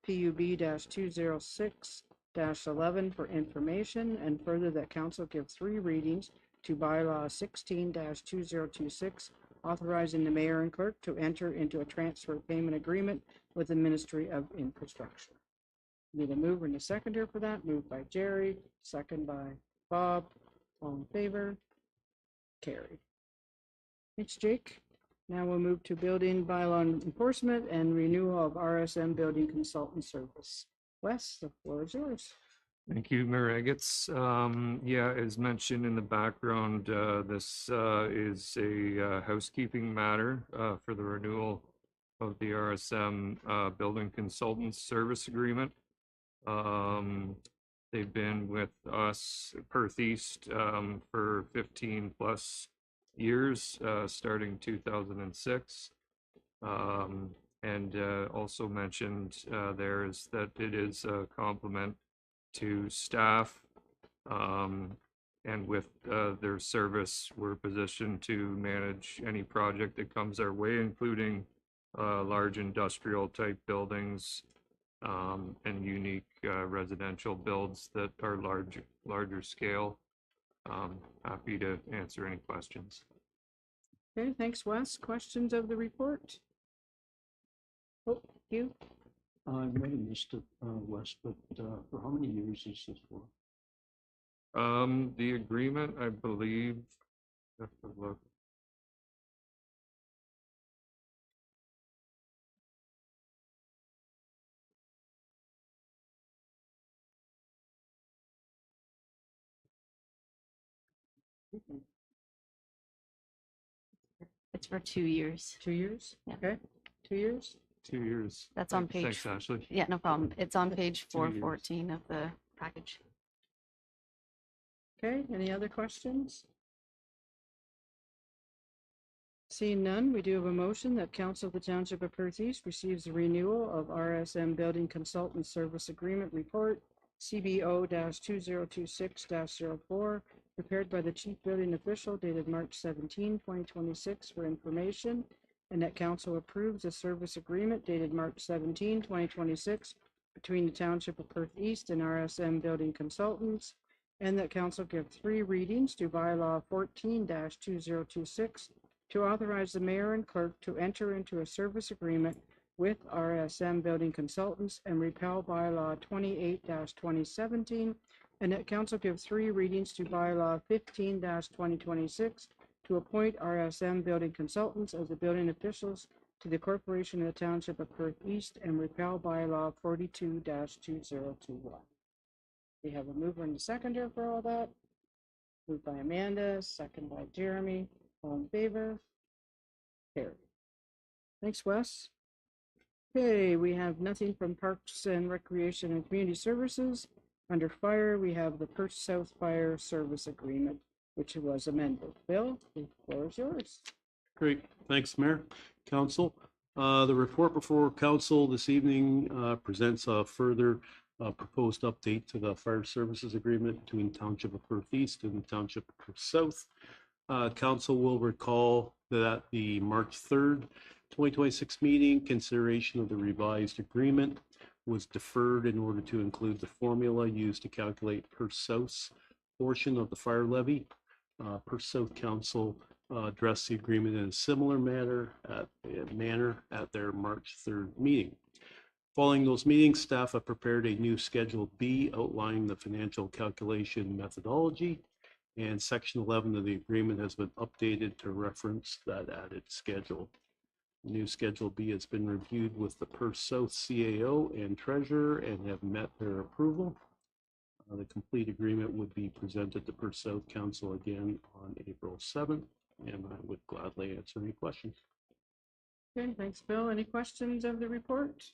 [SPEAKER 1] PUB-206-11 for information, and further that council give 3 readings to bylaw 16-2026, authorizing the mayor and clerk to enter into a transfer payment agreement with the Ministry of Infrastructure. Need a mover and a seconder for that. Moved by Jerry, second by Bob. All in favor? Carried. Thanks, Jake. Now we'll move to building bylaw enforcement and renewal of RSM building consultant service. Wes, the floor is yours.
[SPEAKER 18] Thank you, Mayor Agates. Yeah, as mentioned in the background, this is a housekeeping matter for the renewal of the RSM Building Consultants Service Agreement. They've been with us, Perth East, for 15 plus years, starting 2006. And also mentioned there is that it is a complement to staff, and with their service, we're positioned to manage any project that comes our way, including large industrial type buildings and unique residential builds that are larger scale. Happy to answer any questions.
[SPEAKER 1] Okay, thanks, Wes. Questions of the report? Oh, you?
[SPEAKER 6] I might have missed it, Wes, but for how many years is this for?
[SPEAKER 18] The agreement, I believe, I have to look.
[SPEAKER 2] It's for 2 years.
[SPEAKER 1] 2 years?
[SPEAKER 2] Yeah.
[SPEAKER 1] Okay, 2 years?
[SPEAKER 18] 2 years.
[SPEAKER 2] That's on page.
[SPEAKER 18] Thanks, Ashley.
[SPEAKER 2] Yeah, no problem. It's on page
[SPEAKER 18] 2 years.
[SPEAKER 2] 414 of the package.
[SPEAKER 1] Okay, any other questions? Seeing none, we do have a motion that Council of the Township of Perth East receives the renewal of RSM Building Consultant Service Agreement Report, CBO-2026-04, prepared by the Chief Building Official dated March 17, 2026 for information, and that Council approves the service agreement dated March 17, 2026 between the Township of Perth East and RSM Building Consultants, and that Council give 3 readings to bylaw 14-2026 to authorize the mayor and clerk to enter into a service agreement with RSM Building Consultants and repeal bylaw 28-2017, and that council give 3 readings to bylaw 15-2026 to appoint RSM Building Consultants as the building officials to the Corporation of the Township of Perth East and repeal bylaw 42-2021. We have a mover and a seconder for all that. Moved by Amanda, second by Jeremy. All in favor? Carried. Thanks, Wes. Okay, we have nothing from Parks and Recreation and Community Services. Under Fire, we have the Perth South Fire Service Agreement, which was amended. Bill, the floor is yours.
[SPEAKER 17] Great, thanks, Mayor, Council. The report before Council this evening presents a further proposed update to the Fire Services Agreement between Township of Perth East and the Township of Perth South. Council will recall that at the March 3rd, 2026 meeting, consideration of the revised agreement was deferred in order to include the formula used to calculate Perth South's portion of the fire levy. Perth South Council addressed the agreement in a similar manner at their March 3rd meeting. Following those meetings, staff have prepared a new Schedule B outlining the financial calculation methodology, and Section 11 of the agreement has been updated to reference that added schedule. The new Schedule B has been reviewed with the Perth South CAO and Treasurer and have met their approval. The complete agreement would be presented to Perth South Council again on April 7th, and I would gladly answer any questions.
[SPEAKER 1] Okay, thanks, Bill. Any questions of the report?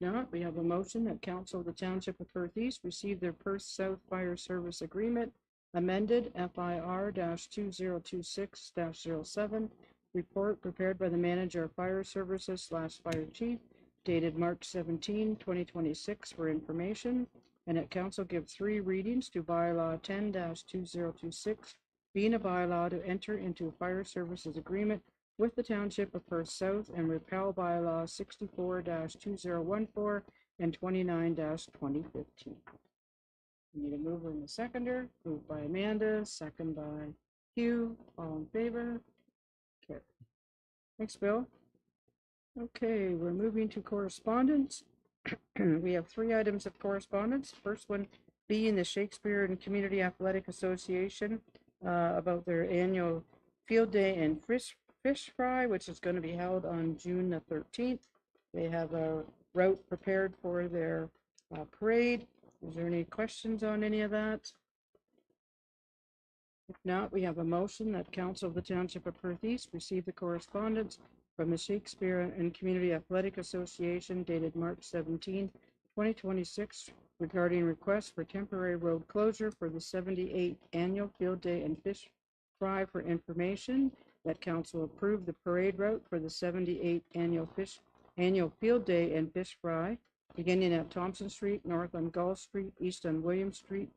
[SPEAKER 1] Not, we have a motion that Council of the Township of Perth East receive their Perth South Fire Service Agreement amended FIR-2026-07 report prepared by the Manager of Fire Services / Fire Chief dated March 17, 2026 for information, and that council give 3 readings to bylaw 10-2026, being a bylaw to enter into a fire services agreement with the Township of Perth South and repeal bylaw 64-2014 and 29-2015. Need a mover and a seconder. Moved by Amanda, second by Hugh. All in favor? Okay. Thanks, Bill. Okay, we're moving to correspondence. We have 3 items of correspondence. First one being the Shakespeare and Community Athletic Association about their annual field day and fish fry, which is going to be held on June the 13th. They have a route prepared for their parade. Is there any questions on any of that? If not, we have a motion that Council of the Township of Perth East receive the correspondence from the Shakespeare and Community Athletic Association dated March 17, 2026 regarding requests for temporary road closure for the 78th Annual Field Day and Fish Fry for information. That council approve the parade route for the 78th Annual Field Day and Fish Fry, beginning at Thompson Street, north on Gull Street, east on William Street,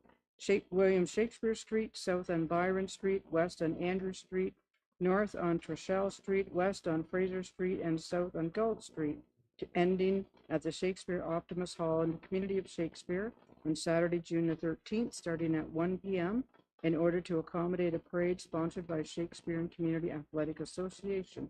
[SPEAKER 1] William Shakespeare Street, south on Byron Street, west on Andrew Street, north on Treshelle Street, west on Fraser Street, and south on Gull Street, to ending at the Shakespeare Optimus Hall in the community of Shakespeare on Saturday, June the 13th, starting at 1 p.m. in order to accommodate a parade sponsored by Shakespeare and Community Athletic Association.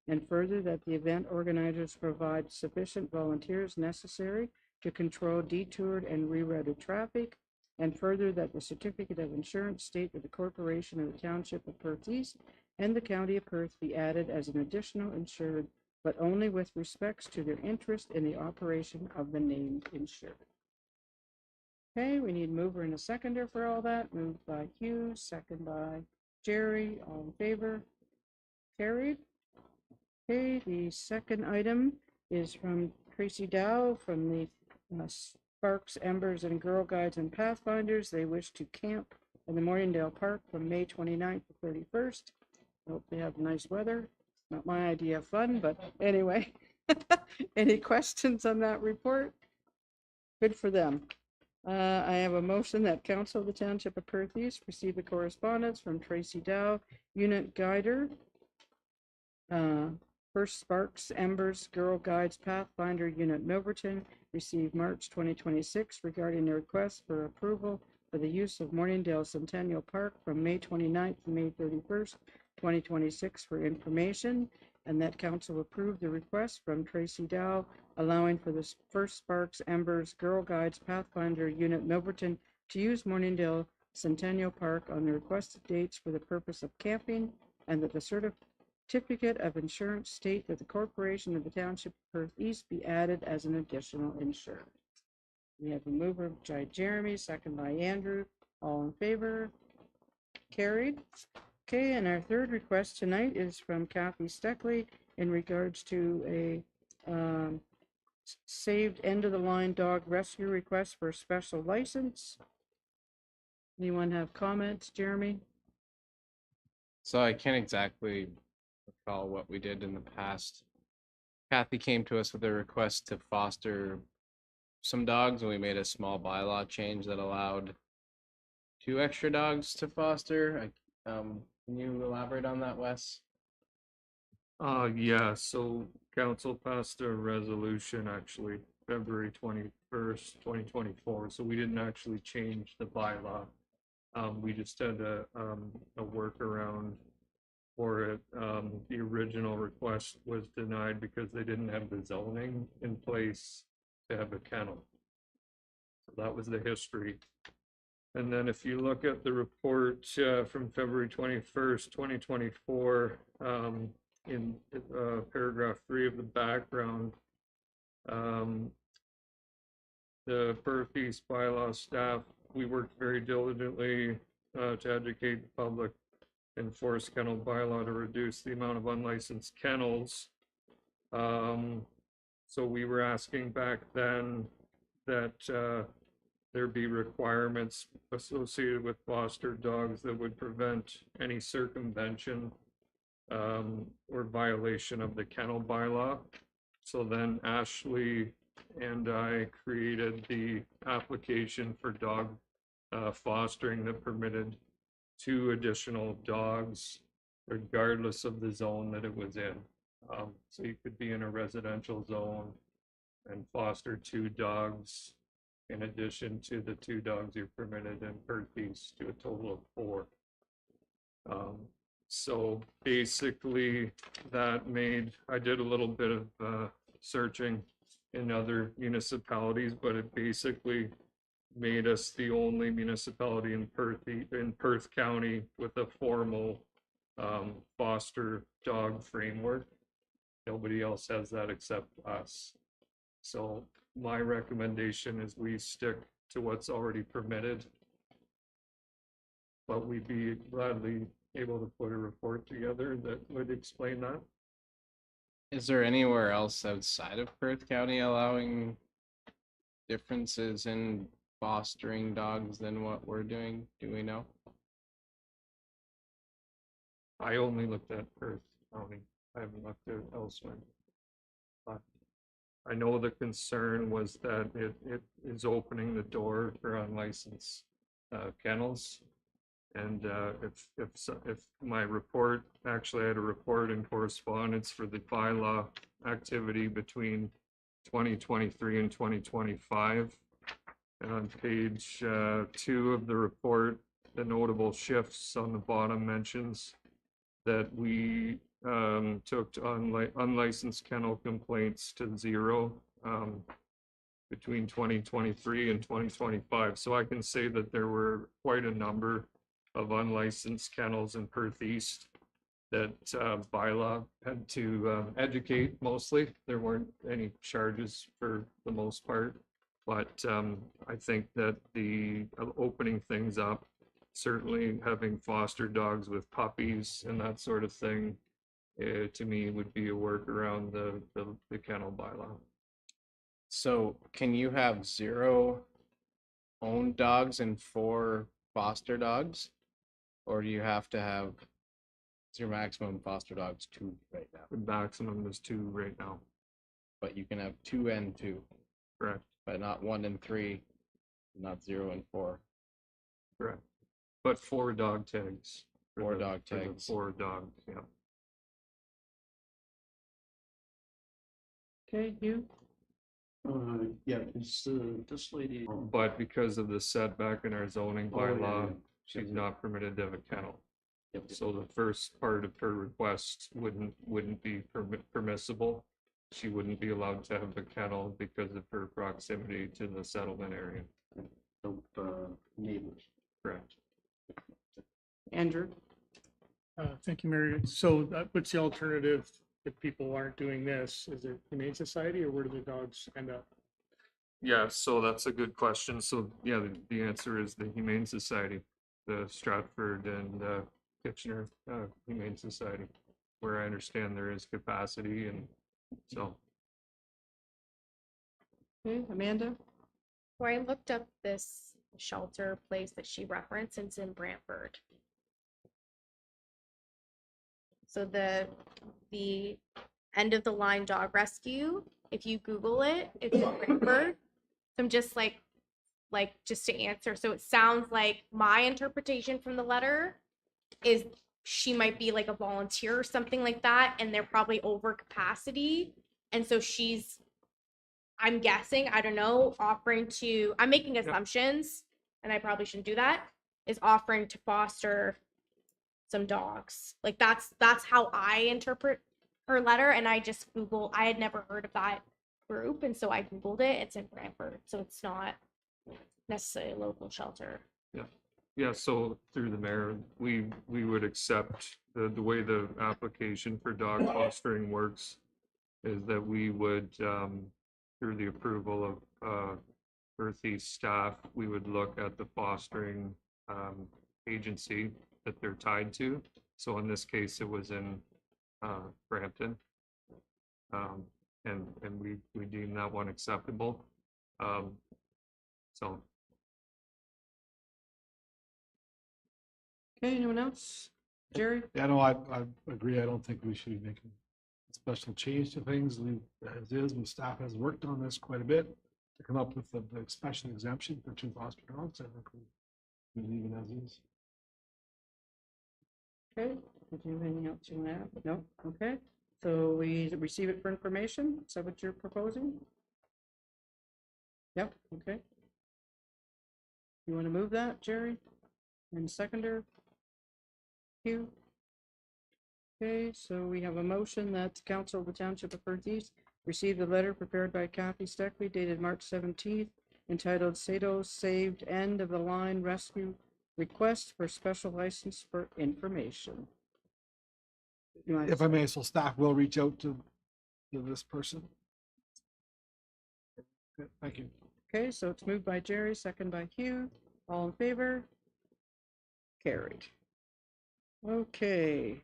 [SPEAKER 1] And further, that the event organizers provide sufficient volunteers necessary to control detoured and rerouted traffic. And further, that the certificate of insurance state that the corporation of the Township of Perth East and the County of Perth be added as an additional insured, but only with respects to their interest in the operation of the named insured. Okay, we need a mover and a seconder for all that. Moved by Hugh, second by Jerry. All in favor? Carried. Okay, the second item is from Tracy Dow from the Sparks, Embers, and Girl Guides and Pathfinders. They wish to camp in the Morningdale Park from May 29th to 31st. Hope they have nice weather. Not my idea of fun, but anyway. Any questions on that report? Good for them. I have a motion that Council of the Township of Perth East receive the correspondence from Tracy Dow, Unit Guider, First Sparks, Embers, Girl Guides, Pathfinder, Unit Milverton, received March 2026 regarding the request for approval for the use of Morningdale Centennial Park from May 29th to May 31st, 2026 for information, and that council approved the request from Tracy Dow allowing for the First Sparks, Embers, Girl Guides, Pathfinder, Unit Milverton to use Morningdale Centennial Park on the requested dates for the purpose of camping, and that the certificate of insurance state that the corporation of the Township of Perth East be added as an additional insured. We have a mover by Jeremy, second by Andrew. All in favor? Carried. Okay, and our third request tonight is from Kathy Steckley in regards to a saved end-of-the-line dog rescue request for a special license. Anyone have comments, Jeremy?
[SPEAKER 12] So I can't exactly recall what we did in the past. Kathy came to us with a request to foster some dogs, and we made a small bylaw change that allowed 2 extra dogs to foster. Can you elaborate on that, Wes?
[SPEAKER 18] Yeah, so council passed a resolution actually February 21st, 2024. So we didn't actually change the bylaw. We just had a workaround for it. The original request was denied because they didn't have the zoning in place to have a kennel. So that was the history. And then if you look at the report from February 21st, 2024, in paragraph 3 of the background, the Perth East bylaw staff, we worked very diligently to educate the public, enforce kennel bylaw to reduce the amount of unlicensed kennels. So we were asking back then that there be requirements associated with foster dogs that would prevent any circumvention or violation of the kennel bylaw. So then Ashley and I created the application for dog fostering that permitted 2 additional dogs regardless of the zone that it was in. So you could be in a residential zone and foster 2 dogs in addition to the 2 dogs you're permitted in Perth East, to a total of 4. So basically that made, I did a little bit of searching in other municipalities, but it basically made us the only municipality in Perth County with a formal foster dog framework. Nobody else has that except us. So my recommendation is we stick to what's already permitted. But we'd be gladly able to put a report together that would explain that.
[SPEAKER 12] Is there anywhere else outside of Perth County allowing differences in fostering dogs than what we're doing? Do we know?
[SPEAKER 18] I only looked at Perth County. I haven't looked at elsewhere. But I know the concern was that it is opening the door for unlicensed kennels. And if my report, actually I had a report in correspondence for the bylaw activity between 2023 and 2025. And on page 2 of the report, the notable shifts on the bottom mentions that we took unlicensed kennel complaints to 0 between 2023 and 2025. So I can say that there were quite a number of unlicensed kennels in Perth East that bylaw had to educate mostly. There weren't any charges for the most part, but I think that the opening things up, certainly having foster dogs with puppies and that sort of thing, to me would be a work around the kennel bylaw.
[SPEAKER 12] So can you have 0 owned dogs and 4 foster dogs? Or do you have to have, is your maximum foster dogs 2 right now?
[SPEAKER 18] The maximum is 2 right now.
[SPEAKER 12] But you can have 2 and 2.
[SPEAKER 18] Correct.
[SPEAKER 12] But not 1 and 3, not 0 and 4.
[SPEAKER 18] Correct. But 4 dog tags.
[SPEAKER 12] 4 dog
[SPEAKER 18] for the
[SPEAKER 12] tags.
[SPEAKER 18] 4 dogs, yeah.
[SPEAKER 1] Okay, you?
[SPEAKER 6] Yeah, it's this lady.
[SPEAKER 18] But because of the setback in our zoning
[SPEAKER 6] Oh, yeah,
[SPEAKER 18] bylaw,
[SPEAKER 6] yeah.
[SPEAKER 18] she's not permitted to have a kennel.
[SPEAKER 6] Yep.
[SPEAKER 18] So the first part of her request wouldn't be permissible. She wouldn't be allowed to have a kennel because of her proximity to the settlement area.
[SPEAKER 6] Neighbors.
[SPEAKER 18] Correct.
[SPEAKER 1] Andrew?
[SPEAKER 10] Thank you, Mary. So what's the alternative if people aren't doing this? Is it Humane Society or where do the dogs end up?
[SPEAKER 18] Yeah, so that's a good question. So yeah, the answer is the Humane Society, the Stratford and Kitchener Humane Society, where I understand there is capacity, and so.
[SPEAKER 1] Okay, Amanda?
[SPEAKER 7] Where I looked up this shelter place that she referenced, it's in Brantford. So the end of the line dog rescue, if you Google it, it's in Brantford. So I'm just like just to answer. So it sounds like my interpretation from the letter is she might be like a volunteer or something like that, and they're probably over capacity. And so she's, I'm guessing, I don't know, offering to, I'm making assumptions, and I probably shouldn't do that, is offering to foster some dogs. Like that's how I interpret her letter. And I just I had never heard of that group, and so I Googled it. It's in Brantford, so it's not necessarily a local shelter.
[SPEAKER 18] Yeah, so through the mayor, we would accept the way the application for dog fostering works is that we would, through the approval of Perth East staff, we would look at the fostering agency that they're tied to. So in this case, it was in Brampton. And we deem that one acceptable. So.
[SPEAKER 1] Okay, anyone else? Jerry?
[SPEAKER 8] Yeah, no, I agree. I don't think we should be making special change to things, leave as is, and staff has worked on this quite a bit to come up with the special exemption for two foster dogs. I think we leave it as is.
[SPEAKER 1] Okay, did you have anything else you want to add? No, okay. So we receive it for information, is that what you're proposing? Yep, okay. You want to move that, Jerry? And seconder? Hugh? Okay, so we have a motion that the Council of the Township of Perth East received a letter prepared by Kathy Steckley dated March 17th entitled Sato Saved End of the Line Rescue Request for Special License for Information. You want-
[SPEAKER 8] If I may, so staff will reach out to this person. Okay, thank you.
[SPEAKER 1] Okay, so it's moved by Jerry, second by Hugh. All in favor? Carried. Okay.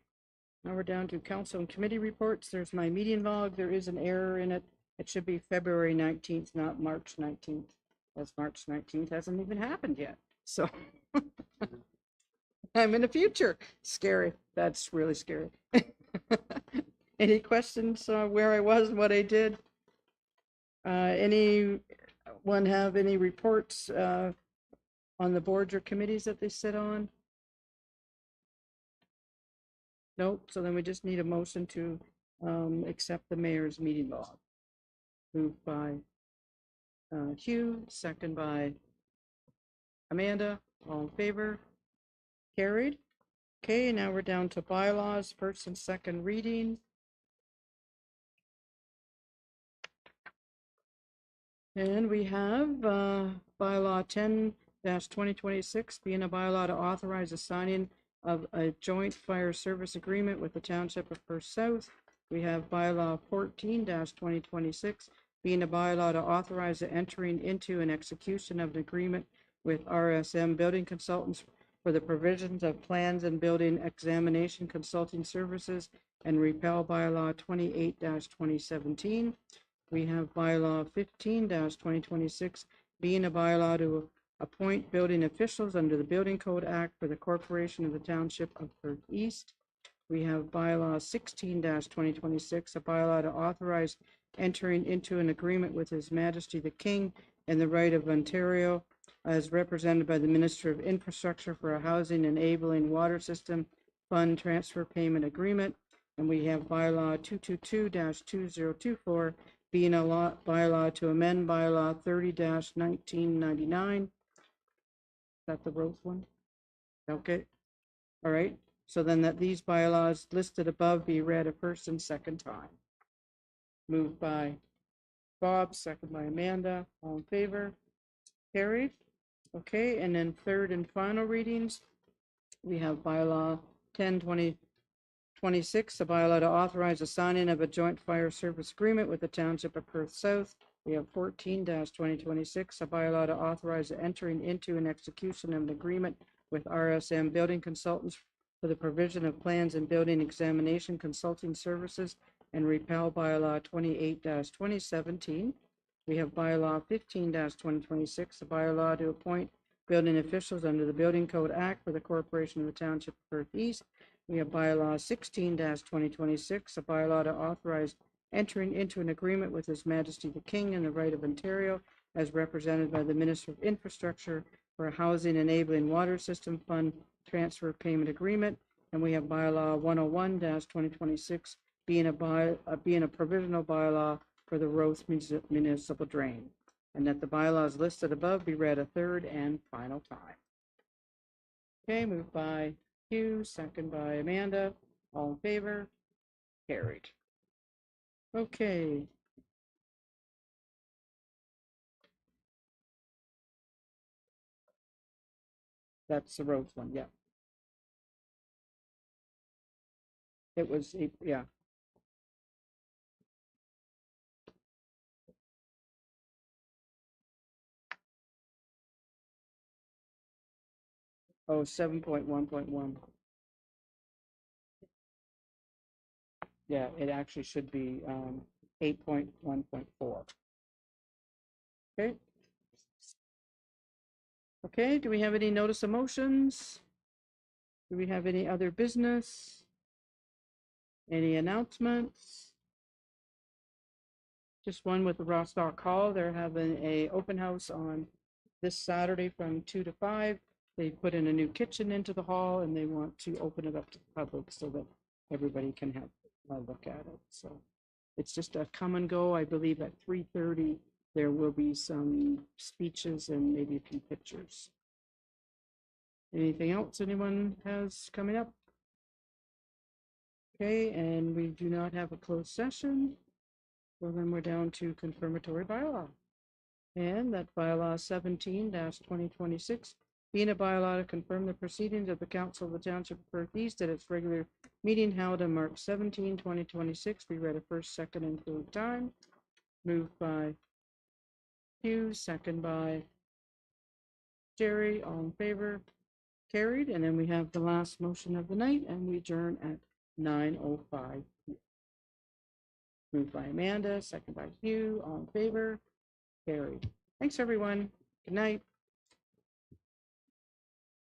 [SPEAKER 1] Now we're down to council and committee reports. There's my meeting log. There is an error in it. It should be February 19th, not March 19th. As March 19th hasn't even happened yet. So I'm in the future. Scary. That's really scary. Any questions where I was and what I did? Anyone have any reports on the boards or committees that they sit on? Nope, so then we just need a motion to accept the mayor's meeting log. Moved by Hugh, second by Amanda, all in favor? Carried. Okay, now we're down to bylaws, first and second reading. And we have bylaw 10-2026 being a bylaw to authorize the signing of a joint fire service agreement with the Township of Perth South. We have bylaw 14-2026 being a bylaw to authorize the entering into an execution of an agreement with RSM Building Consultants for the provisions of plans and building examination consulting services, and repeal bylaw 28-2017. We have bylaw 15-2026 being a bylaw to appoint building officials under the Building Code Act for the Corporation of the Township of Perth East. We have bylaw 16-2026, a bylaw to authorize entering into an agreement with His Majesty the King and the right of Ontario as represented by the Minister of Infrastructure for a housing enabling water system fund transfer payment agreement. And we have bylaw 222-2024 being a bylaw to amend bylaw 30-1999. Is that the road one? Okay. All right. So then that these bylaws listed above be read a first and second time. Moved by Bob, second by Amanda. All in favor? Carried. Okay, and then third and final readings. We have bylaw 10-2026, a bylaw to authorize the signing of a joint fire service agreement with the Township of Perth South. We have 14-2026, a bylaw to authorize the entering into an execution of an agreement with RSM Building Consultants for the provision of plans and building examination consulting services, and repeal bylaw 28-2017. We have bylaw 15-2026, a bylaw to appoint building officials under the Building Code Act for the Corporation of the Township of Perth East. We have bylaw 16-2026, a bylaw to authorize entering into an agreement with His Majesty the King and the right of Ontario as represented by the Minister of Infrastructure for a housing enabling water system fund transfer payment agreement. And we have bylaw 101-2026 being a provisional bylaw for the Roath municipal drain, and that the bylaws listed above be read a third and final time. Okay, moved by Hugh, second by Amanda. All in favor? Carried. Okay. That's the roads one, yeah. It was, yeah. Oh, 7.1.1. Yeah, it actually should be 8.1.4. Okay. Okay, do we have any notice of motions? Do we have any other business? Any announcements? Just one with the Rostock Hall. They're having a open house on this Saturday from 2 to 5. They put in a new kitchen into the hall and they want to open it up to the public so that everybody can have a look at it. So it's just a come and go. I believe at 3:30 there will be some speeches and maybe a few pictures. Anything else anyone has coming up? Okay, and we do not have a closed session. So then we're down to confirmatory bylaw. And that bylaw 17-2026, being a bylaw to confirm the proceedings of the Council of the Township of Perth East at its regular meeting held on March 17, 2026, be read a first, second, and third time. Moved by Hugh, second by Jerry, all in favor, carried. And then we have the last motion of the night, and we adjourn at 9:05 p.m. Moved by Amanda, second by Hugh, all in favor, carried. Thanks, everyone. Good night.